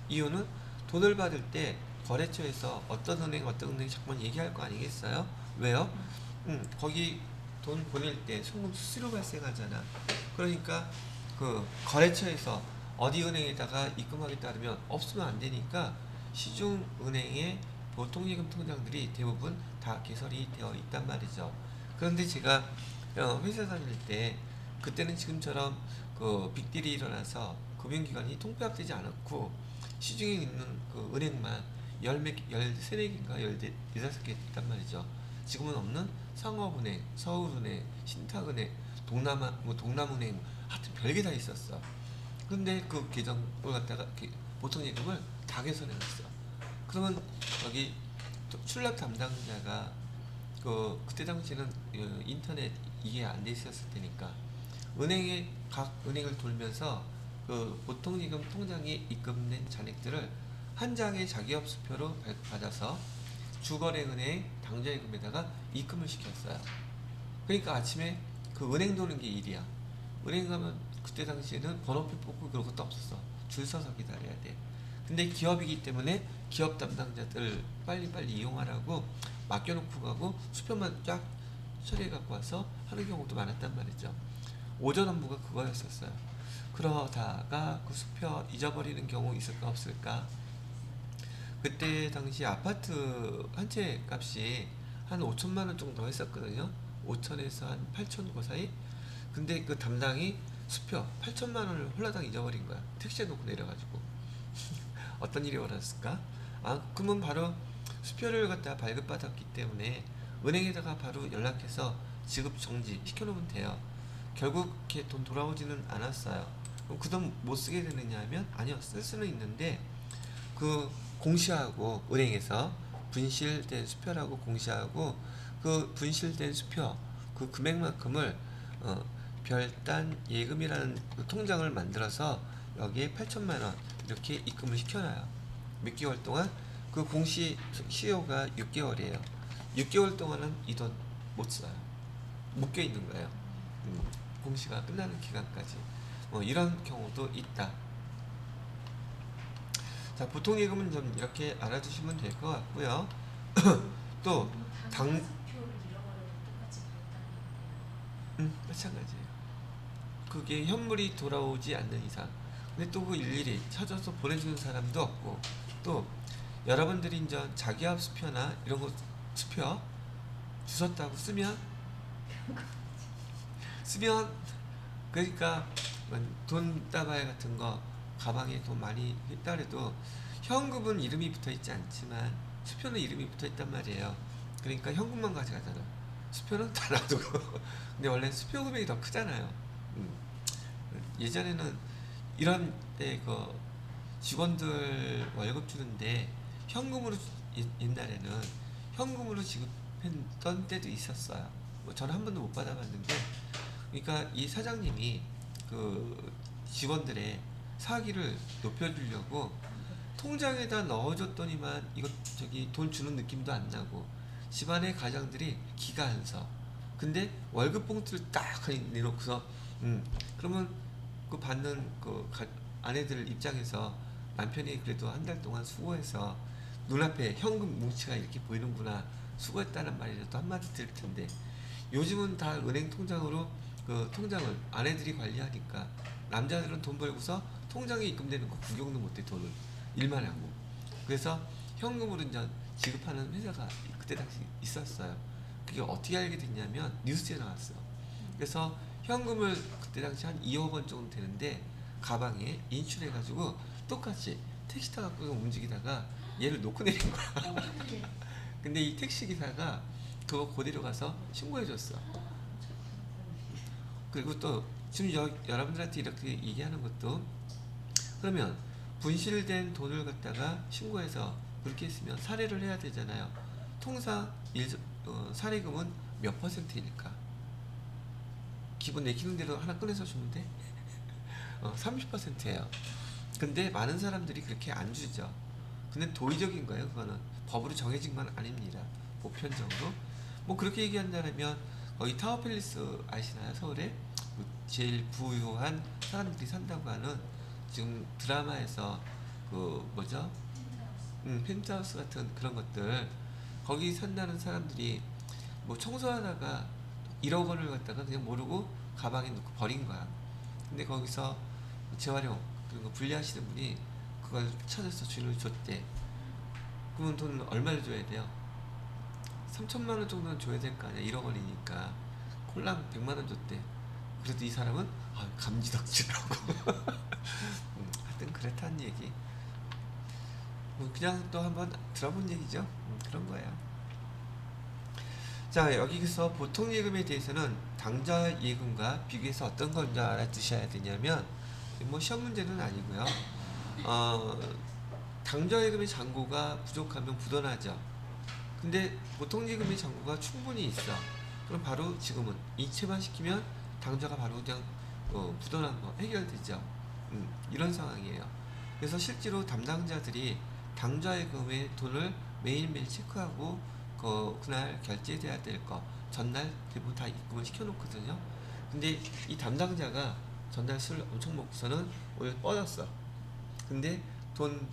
이유는 돈을 받을 때 거래처에서 어떤 은행 자꾸만 얘기할 거 아니겠어요? 왜요? 거기 돈 보낼 때 송금 수수료 발생하잖아. 그러니까 그 거래처에서 어디 은행에다가 입금하겠다 그러면 없으면 안 되니까 시중은행의 보통예금 통장들이 대부분 다 개설이 되어 있단 말이죠. 그런데 제가 회사 다닐 때 그때는 지금처럼 그 빅딜이 일어나서 금융기관이 통폐합되지 않았고 시중에 있는 그 은행만 13개인가 15개 있단 말이죠. 지금은 없는 상업은행, 서울은행, 신탁은행, 동남은행, 하여튼 별게 다 있었어. 근데 그 계정을 갖다가 보통예금을 다 개설해놨어. 그러면 여기 출납 담당자가 그때 당시에는 인터넷 이게 안 돼 있었을 때니까 각 은행을 돌면서 그 보통예금 통장에 입금된 잔액들을 한 장의 자기업 수표로 받아서 주거래은행 당좌예금에다가 입금을 시켰어요. 그러니까 아침에 그 은행 도는 게 일이야. 은행 가면 그때 당시에는 번호표 뽑고 그런 것도 없었어. 줄 서서 기다려야 돼. 근데 기업이기 때문에 기업 담당자들 빨리빨리 이용하라고 맡겨놓고 가고 수표만 쫙 처리해 갖고 와서 하는 경우도 많았단 말이죠. 오전 업무가 그거였었어요. 그러다가 그 수표 잊어버리는 경우 있을까 없을까? 그때 당시 아파트 한 채 값이 한 5천만 원 정도 했었거든요. 5천에서 한 8천 그 사이. 근데 그 담당이 수표 8천만 원을 홀라당 잊어버린 거야. 택시에 놓고 내려가지고. 어떤 일이 벌어졌을까? 그러면 바로 수표를 갖다 발급받았기 때문에 은행에다가 바로 연락해서 지급 정지 시켜놓으면 돼요. 결국 이렇게 돈 돌아오지는 않았어요. 그럼 그 돈 못 쓰게 되느냐 하면 아니요, 쓸 수는 있는데 그 공시하고 은행에서 분실된 수표라고 공시하고 그 분실된 수표 그 금액만큼을 별단 예금이라는 그 통장을 만들어서 여기에 8천만 원 이렇게 입금을 시켜놔요. 몇 개월 동안 그 공시 시효가 6개월이에요. 6개월 동안은 이 돈 못 써요. 묶여 있는 거예요. 공시가 끝나는 기간까지. 이런 경우도 있다. 자, 보통예금은 좀 이렇게 알아두시면 될 것 같고요. 또 수표를 잃어버려도 똑같이 발단이 마찬가지예요. 그게 현물이 돌아오지 않는 이상. 근데 또 그 일일이 찾아서 보내주는 사람도 없고, 또 여러분들이 이제 자기합 수표나 이런 거 수표 주웠다고 쓰면 그러니까 돈 다발 같은 거 가방에 돈 많이 있다 그래도 현금은 이름이 붙어 있지 않지만 수표는 이름이 붙어 있단 말이에요. 그러니까 현금만 가져가잖아. 수표는 다 놔두고. 근데 원래 수표 금액이 더 크잖아요. 예전에는 이런 때 그 직원들 월급 주는데 현금으로 옛날에는 현금으로 지급했던 때도 있었어요. 저는 한 번도 못 받아봤는데, 그러니까 이 사장님이 그 직원들의 사기를 높여주려고 통장에다 넣어줬더니만 이거 돈 주는 느낌도 안 나고 집안의 가장들이 기가 안 서. 근데 월급 봉투를 딱 내놓고서 그러면 그 받는 그 아내들 입장에서 남편이 그래도 한 달 동안 수고해서 눈앞에 현금 뭉치가 이렇게 보이는구나, 수고했다는 말이라도 한마디 들을 텐데, 요즘은 다 은행 통장으로 그 통장을 아내들이 관리하니까 남자들은 돈 벌고서 통장에 입금되는 거 구경도 못해. 돈을 일만 하고. 그래서 현금으로 이제 지급하는 회사가 그때 당시 있었어요. 그게 어떻게 알게 됐냐면 뉴스에 나왔어. 그래서 현금을 그때 당시 한 2억 원 정도 되는데 가방에 인출해가지고 똑같이 택시 타갖고 움직이다가 얘를 놓고 내린 거야. 어떻게? 근데 이 택시 기사가 그거 그대로 가서 신고해줬어. 그리고 또 지금 여러분들한테 이렇게 얘기하는 것도, 그러면 분실된 돈을 갖다가 신고해서 그렇게 했으면 살해를 해야 되잖아요. 통상 살해금은 몇 퍼센트일까? 기본 내키는 대로 하나 꺼내서 주면 돼? 30%예요. 근데 많은 사람들이 그렇게 안 주죠. 근데 도의적인 거예요. 그거는 법으로 정해진 건 아닙니다. 보편적으로. 뭐 그렇게 얘기한다면 거기 타워팰리스 아시나요? 서울에 제일 부유한 사람들이 산다고 하는, 지금 드라마에서 그 뭐죠? 펜트하우스 같은 그런 것들, 거기 산다는 사람들이 뭐 청소하다가 1억 원을 갖다가 그냥 모르고 가방에 넣고 버린 거야. 근데 거기서 재활용 그런 거 분리하시는 분이 그걸 찾아서 주인을 줬대. 그러면 돈 얼마를 줘야 돼요? 3천만 원 정도는 줘야 될 거 아니야. 1억 원이니까. 콜랑 100만 원 줬대. 그래도 이 사람은 감지덕지라고. 하여튼 그렇다는 얘기. 그냥 또 한번 들어본 얘기죠. 그런 거예요. 자, 여기서 보통 예금에 대해서는 당좌 예금과 비교해서 어떤 걸 먼저 알아두셔야 되냐면, 뭐 시험 문제는 아니고요. 당좌 예금의 잔고가 부족하면 부도나죠. 근데 보통 예금의 잔고가 충분히 있어. 그럼 바로 지금은 이체만 시키면 당좌가 바로 그냥 부도난 거 해결되죠. 이런 상황이에요. 그래서 실제로 담당자들이 당좌 예금의 돈을 매일매일 체크하고 그날 결제돼야 될 거 전날 대부분 다 입금을 시켜놓거든요. 근데 이 담당자가 전날 술을 엄청 먹고서는 오늘 뻗었어. 근데 돈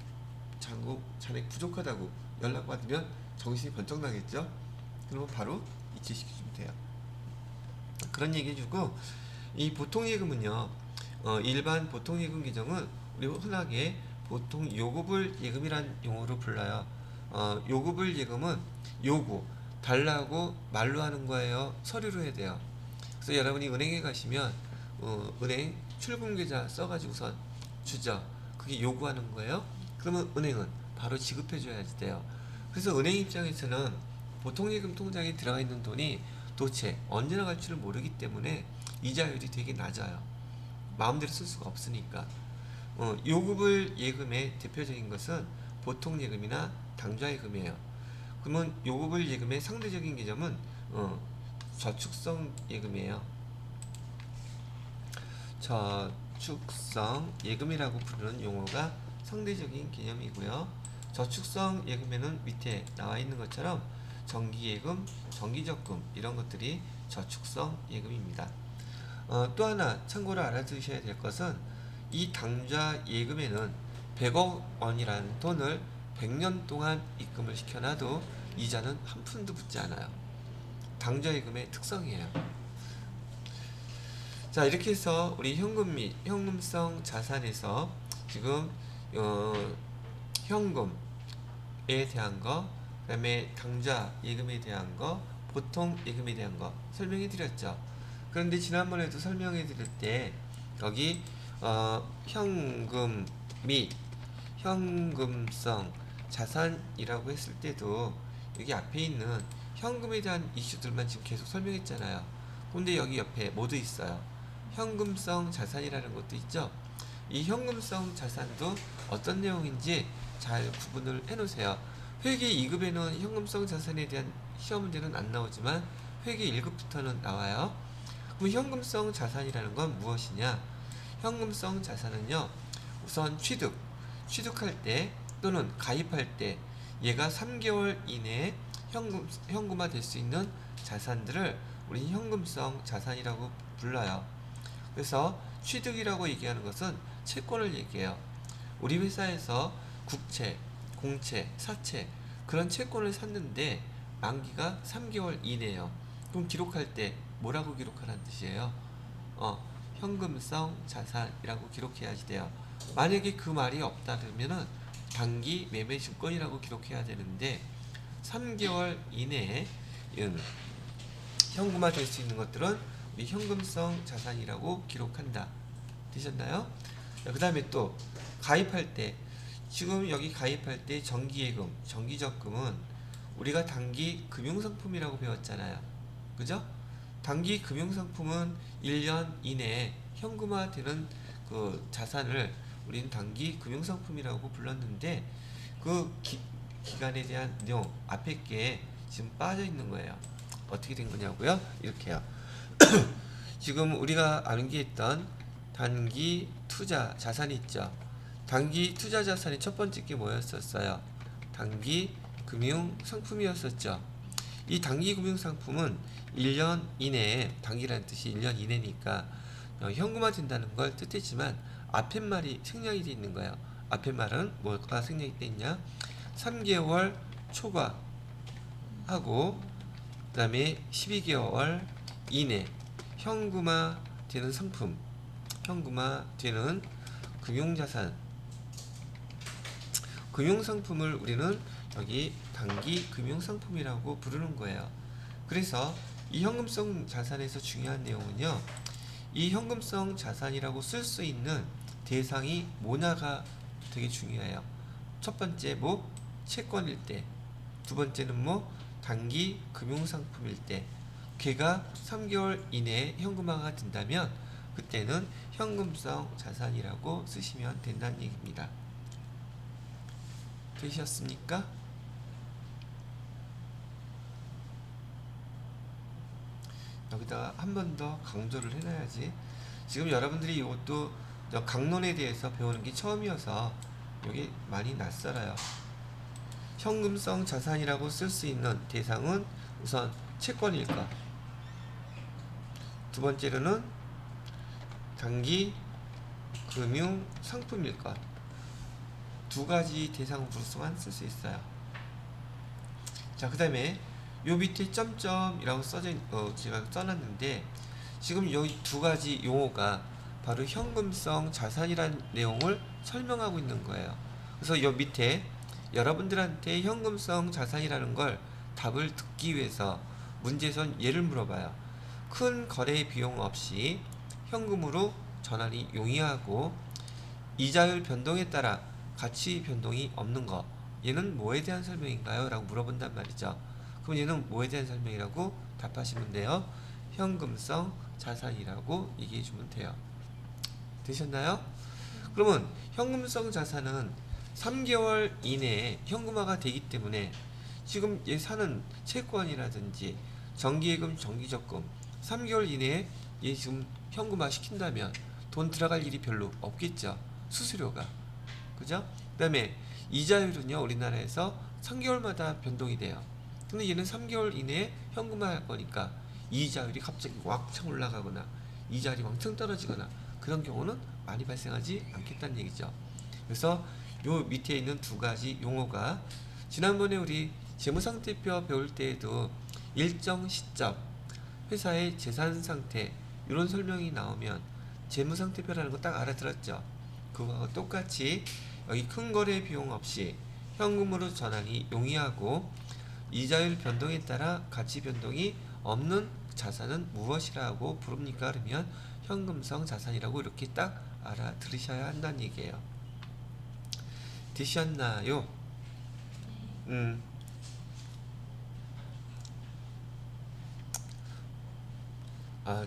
잔액 부족하다고 연락받으면 정신이 번쩍 나겠죠. 그러면 바로 이체시켜주면 돼요. 그런 얘기 해주고, 이 보통예금은요, 일반 보통예금 규정은 우리 흔하게 보통 요구불 예금이란 용어로 불러요. 요구불 예금은 요구, 달라고 말로 하는 거예요? 서류로 해야 돼요? 그래서 여러분이 은행에 가시면 은행 출금계좌 써가지고선 주죠. 그게 요구하는 거예요. 그러면 은행은 바로 지급해 줘야지 돼요. 그래서 은행 입장에서는 보통예금 통장에 들어가 있는 돈이 도대체 언제 나갈 줄을 모르기 때문에 이자율이 되게 낮아요. 마음대로 쓸 수가 없으니까. 요구불 예금의 대표적인 것은 보통예금이나 당좌예금이에요. 그러면 요구불 예금의 상대적인 개념은 저축성 예금이에요. 저축성 예금이라고 부르는 용어가 상대적인 개념이고요. 저축성 예금에는 밑에 나와 있는 것처럼 정기예금, 정기적금 이런 것들이 저축성 예금입니다. 또 하나 참고로 알아두셔야 될 것은, 이 당좌 예금에는 100억 원이라는 돈을 100년 동안 입금을 시켜놔도 이자는 한 푼도 붙지 않아요. 당좌 예금의 특성이에요. 자, 이렇게 해서 우리 현금 및 현금성 자산에서 지금 현금에 대한 거, 그 다음에 당좌 예금에 대한 거, 보통 예금에 대한 거 설명해 드렸죠. 그런데 지난번에도 설명해 드릴 때 여기 현금 및 현금성 자산이라고 했을 때도 여기 앞에 있는 현금에 대한 이슈들만 지금 계속 설명했잖아요. 근데 여기 옆에 뭐도 있어요? 현금성 자산이라는 것도 있죠. 이 현금성 자산도 어떤 내용인지 잘 구분을 해 놓으세요. 회계 2급에는 현금성 자산에 대한 시험 문제는 안 나오지만 회계 1급부터는 나와요. 그럼 현금성 자산이라는 건 무엇이냐? 현금성 자산은요, 우선 취득할 때 또는 가입할 때 얘가 3개월 이내에 현금화 될 수 있는 자산들을 우리 현금성 자산이라고 불러요. 그래서 취득이라고 얘기하는 것은 채권을 얘기해요. 우리 회사에서 국채, 공채, 사채 그런 채권을 샀는데 만기가 3개월 이내예요. 그럼 기록할 때 뭐라고 기록하라는 뜻이에요? 현금성 자산이라고 기록해야지 돼요. 만약에 그 말이 없다 그러면은 단기 매매 증권이라고 기록해야 되는데 3개월 이내에 현금화 될 수 있는 것들은 우리 현금성 자산이라고 기록한다. 되셨나요? 그 다음에 또 가입할 때, 지금 여기 가입할 때 정기예금, 정기적금은 우리가 단기 금융상품이라고 배웠잖아요. 그죠? 단기 금융상품은 1년 이내에 현금화되는 그 자산을 우리는 단기 금융상품이라고 불렀는데, 그 기간에 대한 내용 앞에 게 지금 빠져 있는 거예요. 어떻게 된 거냐고요? 이렇게요. 지금 우리가 암기했던 단기 투자 자산이 있죠. 단기 투자 자산이 첫 번째 게 뭐였었어요? 단기 금융 상품이었었죠. 이 단기 금융 상품은 1년 이내에, 단기라는 뜻이 1년 이내니까 현금화 된다는 걸 뜻했지만 앞에 말이 생략이 되어 있는 거예요. 앞에 말은 뭐가 생략이 되어 있냐? 3개월 초과하고 그 다음에 12개월 이내 현금화 되는 상품, 현금화 되는 금융자산, 금융상품을 우리는 여기 단기 금융상품이라고 부르는 거예요. 그래서 이 현금성 자산에서 중요한 내용은요, 이 현금성 자산이라고 쓸 수 있는 대상이 뭐냐가 되게 중요해요. 첫 번째 뭐 채권일 때, 두 번째는 뭐 단기 금융상품일 때, 걔가 3개월 이내에 현금화가 된다면 그때는 현금성 자산이라고 쓰시면 된다는 얘기입니다. 되셨습니까? 여기다가 한 번 더 강조를 해놔야지. 지금 여러분들이 이것도 강론에 대해서 배우는 게 처음이어서 여기 많이 낯설어요. 현금성 자산이라고 쓸 수 있는 대상은 우선 채권일 것, 두 번째로는 단기 금융 상품일 것, 두 가지 대상으로서만 쓸 수 있어요. 자, 그 다음에 요 밑에 점점이라고 제가 써놨는데, 지금 여기 두 가지 용어가 바로 현금성 자산이라는 내용을 설명하고 있는 거예요. 그래서 요 밑에 여러분들한테 현금성 자산이라는 걸 답을 듣기 위해서 문제에선 예를 물어봐요. 큰 거래 비용 없이 현금으로 전환이 용이하고 이자율 변동에 따라 가치 변동이 없는 것, 얘는 뭐에 대한 설명인가요? 라고 물어본단 말이죠. 그럼 얘는 뭐에 대한 설명이라고 답하시면 돼요. 현금성 자산이라고 얘기해 주면 돼요. 되셨나요? 그러면 현금성 자산은 3개월 이내에 현금화가 되기 때문에 지금 얘 사는 채권이라든지 정기예금, 정기적금 3개월 이내에 얘 지금 현금화 시킨다면 돈 들어갈 일이 별로 없겠죠. 수수료가. 그죠? 그 다음에 이자율은요, 우리나라에서 3개월마다 변동이 돼요. 근데 얘는 3개월 이내에 현금화 할 거니까 이자율이 갑자기 왕창 올라가거나 이자율이 왕창 떨어지거나 그런 경우는 많이 발생하지 않겠다는 얘기죠. 그래서 요 밑에 있는 두 가지 용어가 지난번에 우리 재무상태표 배울 때에도 일정 시점, 회사의 재산 상태 이런 설명이 나오면 재무상태표라는 거 딱 알아들었죠. 그거와 똑같이 여기 큰 거래 비용 없이 현금으로 전환이 용이하고 이자율 변동에 따라 가치 변동이 없는 자산은 무엇이라고 부릅니까? 그러면 현금성 자산이라고 이렇게 딱 알아들으셔야 한다는 얘기예요. 되셨나요?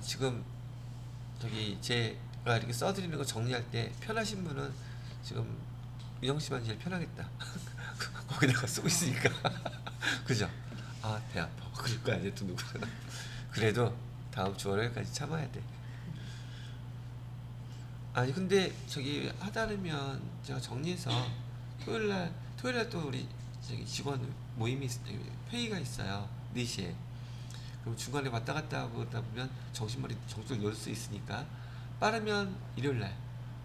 지금 저기 제가 이렇게 써드리는 거 정리할 때 편하신 분은 지금 유정씨만 제일 편하겠다. 거기다가 쓰고 있으니까. 그죠? 배 아파. 그럴 거 아니야, 또 누구나. 그래도 다음 주 월요일까지 참아야 돼. 아니, 근데 저기 하다르면 제가 정리해서 토요일날 또 우리 저기 직원 모임이 회의가 있어요. 4시에. 그럼 중간에 왔다 갔다 하고 그러다 보면 정신머리 정줄 놓을 수 있으니까 빠르면 일요일날,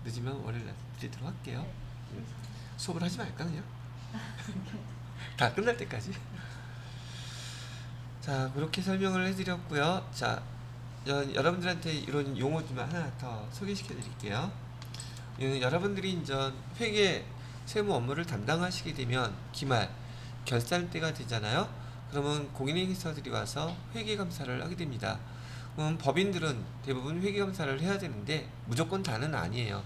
늦으면 월요일날 드리도록 할게요. 수업을 하지 말까 그냥? 다 끝날 때까지. 자, 그렇게 설명을 해드렸고요. 자, 여러분들한테 이런 용어 좀 하나 더 소개시켜 드릴게요. 여러분들이 이제 회계 세무 업무를 담당하시게 되면 기말 결산 때가 되잖아요. 그러면 공인회계사들이 와서 회계 감사를 하게 됩니다. 법인들은 대부분 회계검사를 해야 되는데 무조건 다는 아니에요.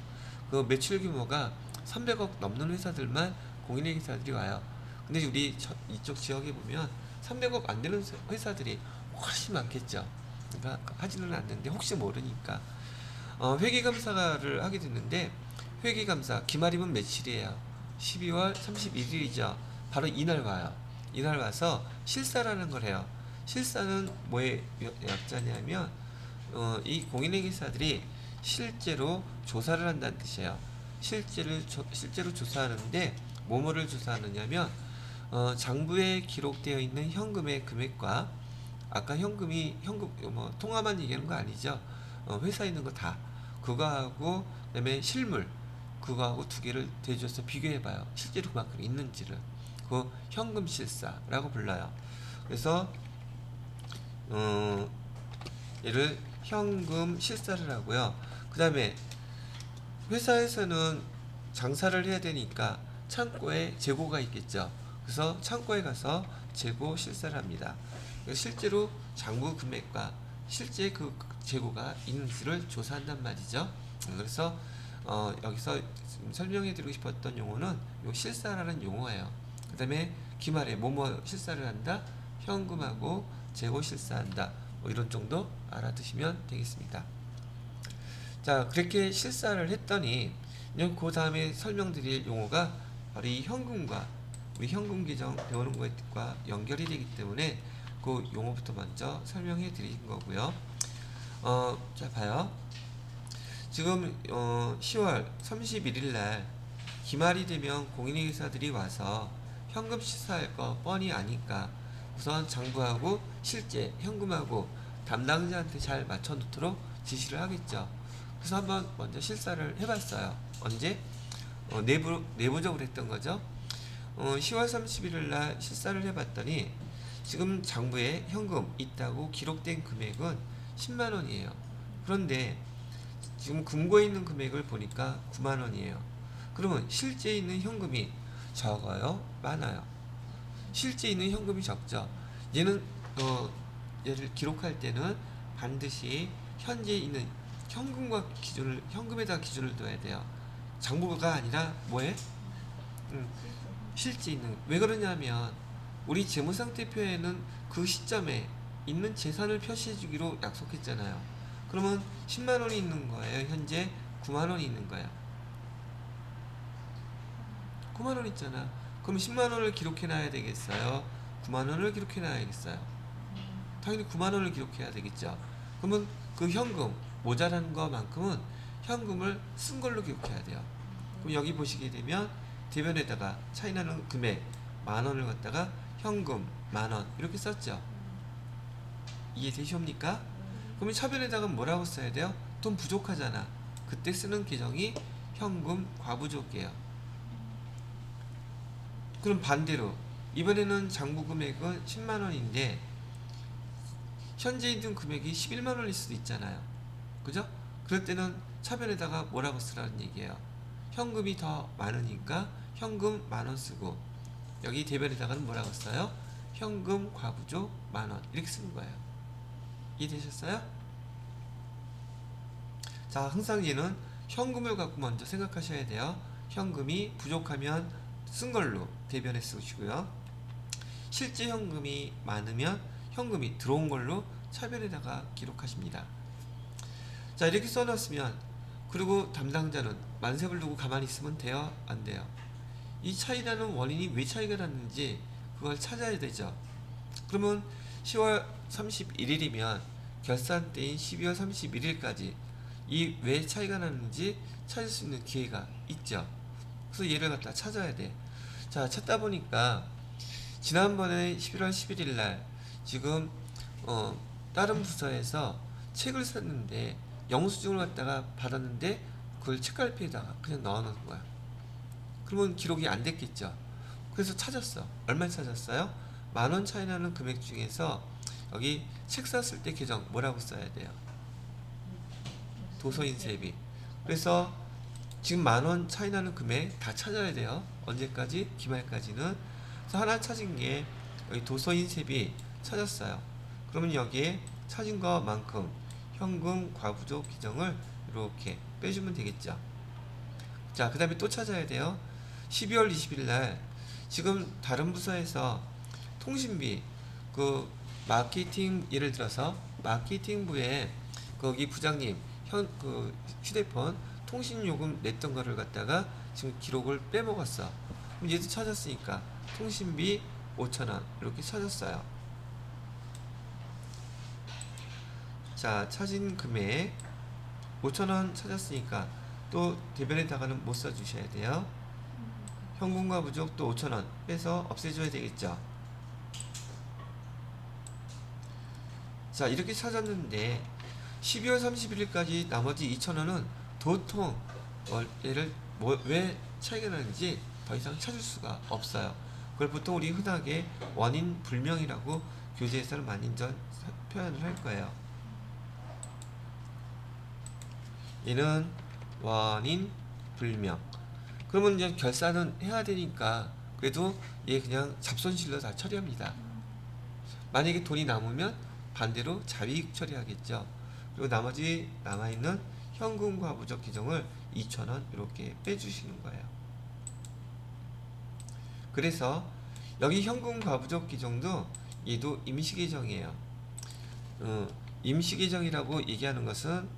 그 매출 규모가 300억 넘는 회사들만 공인회계사들이 와요. 근데 우리 이쪽 지역에 보면 300억 안 되는 회사들이 훨씬 많겠죠. 그러니까 하지는 않는데 혹시 모르니까 회계감사를 하게 됐는데, 회계감사 기말이면 며칠이에요? 12월 31일이죠. 바로 이날 와요. 이날 와서 실사라는 걸 해요. 실사는 뭐의 약자냐면 이 공인회계사들이 실제로 조사를 한다는 뜻이에요. 실제로 조사하는데 뭐뭐를 조사하느냐면 장부에 기록되어 있는 현금의 금액과, 아까 현금 뭐 통화만 얘기하는 거 아니죠. 회사에 있는 거 다 그거하고, 그다음에 실물 그거하고 두 개를 대줘서 비교해봐요. 실제로 그만큼 있는지를. 그 현금 실사라고 불러요. 그래서 얘를 현금 실사를 하고요. 그 다음에 회사에서는 장사를 해야 되니까 창고에 재고가 있겠죠. 그래서 창고에 가서 재고 실사를 합니다. 실제로 장부 금액과 실제 그 재고가 있는지를 조사한단 말이죠. 그래서 여기서 설명해 드리고 싶었던 용어는 요 실사라는 용어예요. 그 다음에 기말에 뭐뭐 실사를 한다, 현금하고 재고 실사한다, 뭐 이런 정도 알아두시면 되겠습니다. 자, 그렇게 실사를 했더니 그 다음에 설명드릴 용어가 바로 이 현금과 우리 현금 계정 배우는 것과 연결이 되기 때문에 그 용어부터 먼저 설명해 드린 거고요. 자, 봐요. 지금 10월 31일 날 기말이 되면 공인회계사들이 와서 현금 실사할 거 뻔히 아니까 우선 장부하고 실제 현금하고 담당자한테 잘 맞춰 놓도록 지시를 하겠죠. 그래서 한번 먼저 실사를 해봤어요. 언제? 내부적으로 했던 거죠. 10월 31일 날 실사를 해봤더니 지금 장부에 현금 있다고 기록된 금액은 10만 원이에요. 그런데 지금 금고에 있는 금액을 보니까 9만 원이에요. 그러면 실제 있는 현금이 적어요? 많아요? 실제 있는 현금이 적죠. 얘는 얘를 기록할 때는 반드시 현재 있는 현금에다 기준을 둬야 돼요. 장부가 아니라 뭐에? 실제 있는. 왜 그러냐면 우리 재무상태표에는 그 시점에 있는 재산을 표시해 주기로 약속했잖아요. 그러면 10만 원이 있는 거예요. 현재 9만 원이 있는 거예요. 9만 원 있잖아. 그럼 10만 원을 기록해 놔야 되겠어요? 9만 원을 기록해 놔야겠어요? 당연히 9만 원을 기록해야 되겠죠. 그러면 그 현금 모자란 거만큼은 현금을 쓴 걸로 기록해야 돼요. 그럼 여기 보시게 되면 대변에다가 차이나는 금액 만 원을 갖다가 현금 만 원 이렇게 썼죠. 이해되십니까? 그러면 차변에다가 뭐라고 써야 돼요? 돈 부족하잖아. 그때 쓰는 계정이 현금 과부족이에요. 그럼 반대로 이번에는 장부 금액은 10만 원인데 현재 있는 금액이 11만 원일 수도 있잖아요. 그죠? 그럴 때는 차변에다가 뭐라고 쓰라는 얘기예요. 현금이 더 많으니까 현금 만 원 쓰고, 여기 대변에다가는 뭐라고 써요? 현금 과부족 만 원 이렇게 쓰는 거예요. 이해되셨어요? 자, 항상 얘는 현금을 갖고 먼저 생각하셔야 돼요. 현금이 부족하면 쓴 걸로 대변에 쓰시고요. 실제 현금이 많으면 현금이 들어온 걸로 차변에다가 기록하십니다. 자, 이렇게 써놨으면, 그리고 담당자는 만세를 두고 가만히 있으면 돼요? 안 돼요? 이 차이 나는 원인이 왜 차이가 났는지 그걸 찾아야 되죠. 그러면 10월 31일이면 결산 때인 12월 31일까지 이 왜 차이가 났는지 찾을 수 있는 기회가 있죠. 그래서 얘를 갖다 찾아야 돼. 자, 찾다 보니까 지난번에 11월 11일 날 지금 다른 부서에서 책을 샀는데 영수증을 갖다가 받았는데 그걸 책갈피에다가 그냥 넣어놓은 거야. 그러면 기록이 안 됐겠죠. 그래서 찾았어. 얼마 찾았어요? 만 원 차이 나는 금액 중에서 여기 책 샀을 때 계정 뭐라고 써야 돼요? 도서인세비. 그래서 지금 만 원 차이 나는 금액 다 찾아야 돼요. 언제까지? 기말까지는. 그래서 하나 찾은 게 여기 도서인세비 찾았어요. 그러면 여기에 찾은 것만큼 현금 과부족 기정을 이렇게 빼주면 되겠죠. 자, 그 다음에 또 찾아야 돼요. 12월 20일 날 지금 다른 부서에서 통신비 그 마케팅, 예를 들어서 마케팅부에 거기 부장님 그 휴대폰 통신 요금 냈던 거를 갖다가 지금 기록을 빼먹었어. 그럼 얘도 찾았으니까 통신비 5,000원 이렇게 찾았어요. 자, 찾은 금액 5,000원 찾았으니까 또 대변에다가는 못 써주셔야 돼요. 현금과 부족 또 5,000원 빼서 없애줘야 되겠죠. 자, 이렇게 찾았는데 12월 31일까지 나머지 2,000원은 도통 얘를 왜 차이가 나는지 더 이상 찾을 수가 없어요. 그걸 보통 우리 흔하게 원인 불명이라고 교재에서는 많이 표현을 할 거예요. 얘는 원인 불명. 그러면 이제 결산은 해야 되니까 그래도 얘 그냥 잡손실로 다 처리합니다. 만약에 돈이 남으면 반대로 자비익 처리하겠죠. 그리고 나머지 남아있는 현금 과부족 기정을 2,000원 이렇게 빼주시는 거예요. 그래서 여기 현금 과부족 기정도 얘도 임시계정이에요. 임시계정이라고 얘기하는 것은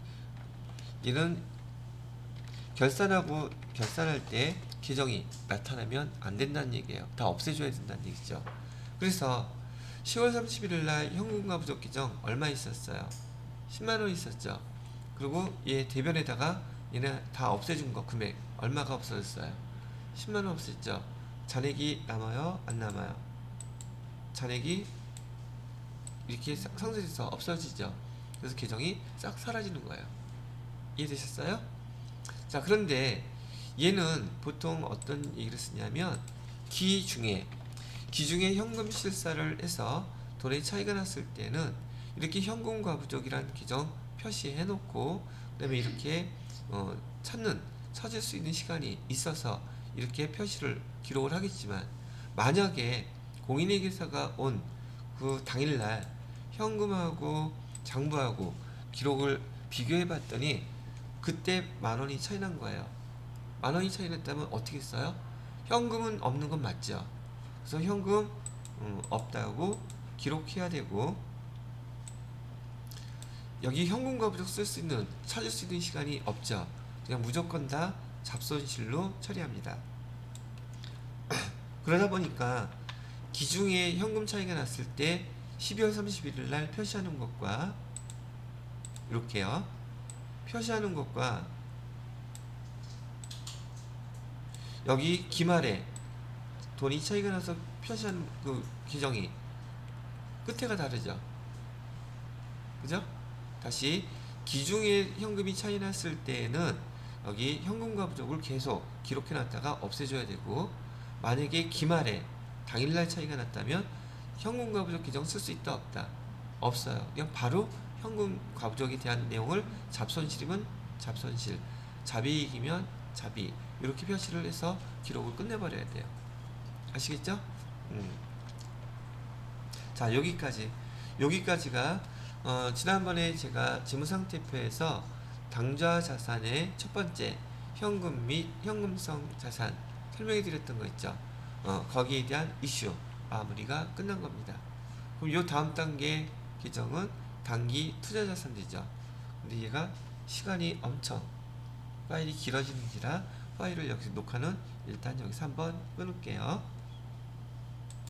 얘는 결산할 때 계정이 나타나면 안 된다는 얘기예요. 다 없애줘야 된다는 얘기죠. 그래서 10월 31일 날 현금과 부족 계정 얼마 있었어요? 10만 원 있었죠. 그리고 얘 대변에다가 얘네 다 없애준 거 금액 얼마가 없어졌어요? 10만 원 없앴죠. 잔액이 남아요? 안 남아요? 잔액이 이렇게 상쇄돼서 없어지죠. 그래서 계정이 싹 사라지는 거예요. 이해되셨어요? 자, 그런데 얘는 보통 어떤 얘기를 쓰냐면 기중에 현금 실사를 해서 돈의 차이가 났을 때는 이렇게 현금 과부족이라는 계정 표시해 놓고 그다음에 이렇게 찾을 수 있는 시간이 있어서 이렇게 표시를 기록을 하겠지만 만약에 공인회계사가 온 그 당일날 현금하고 장부하고 기록을 비교해 봤더니 그때 10,000원이 차이 난 거예요. 10,000원이 차이 났다면 어떻게 써요? 현금은 없는 건 맞죠. 그래서 현금 없다고 기록해야 되고 여기 현금과 부족 찾을 수 있는 시간이 없죠. 그냥 무조건 다 잡손실로 처리합니다. 그러다 보니까 기중에 현금 차이가 났을 때 12월 31일 날 표시하는 것과 이렇게요. 표시하는 것과 여기 기말에 돈이 차이가 나서 표시하는 그 기정이 끝에가 다르죠. 그죠? 다시 기중에 현금이 차이 났을 때에는 여기 현금과 부족을 계속 기록해 놨다가 없애줘야 되고 만약에 기말에 당일날 차이가 났다면 현금 과부족 기정 쓸 수 있다 없다? 없어요. 그냥 바로 현금 과부족에 대한 내용을 잡손실이면 잡손실, 자비익이면 자비 이렇게 표시를 해서 기록을 끝내버려야 돼요. 아시겠죠? 자, 여기까지가 지난번에 제가 재무상태표에서 당좌 자산의 첫 번째 현금 및 현금성 자산 설명해 드렸던 거 있죠. 거기에 대한 이슈 마무리가 끝난 겁니다. 그럼 요 다음 단계 계정은 단기 투자 자산되죠. 근데 얘가 시간이 엄청 파일이 길어지는지라 파일을 여기서 녹화는 일단 여기서 한번 끊을게요.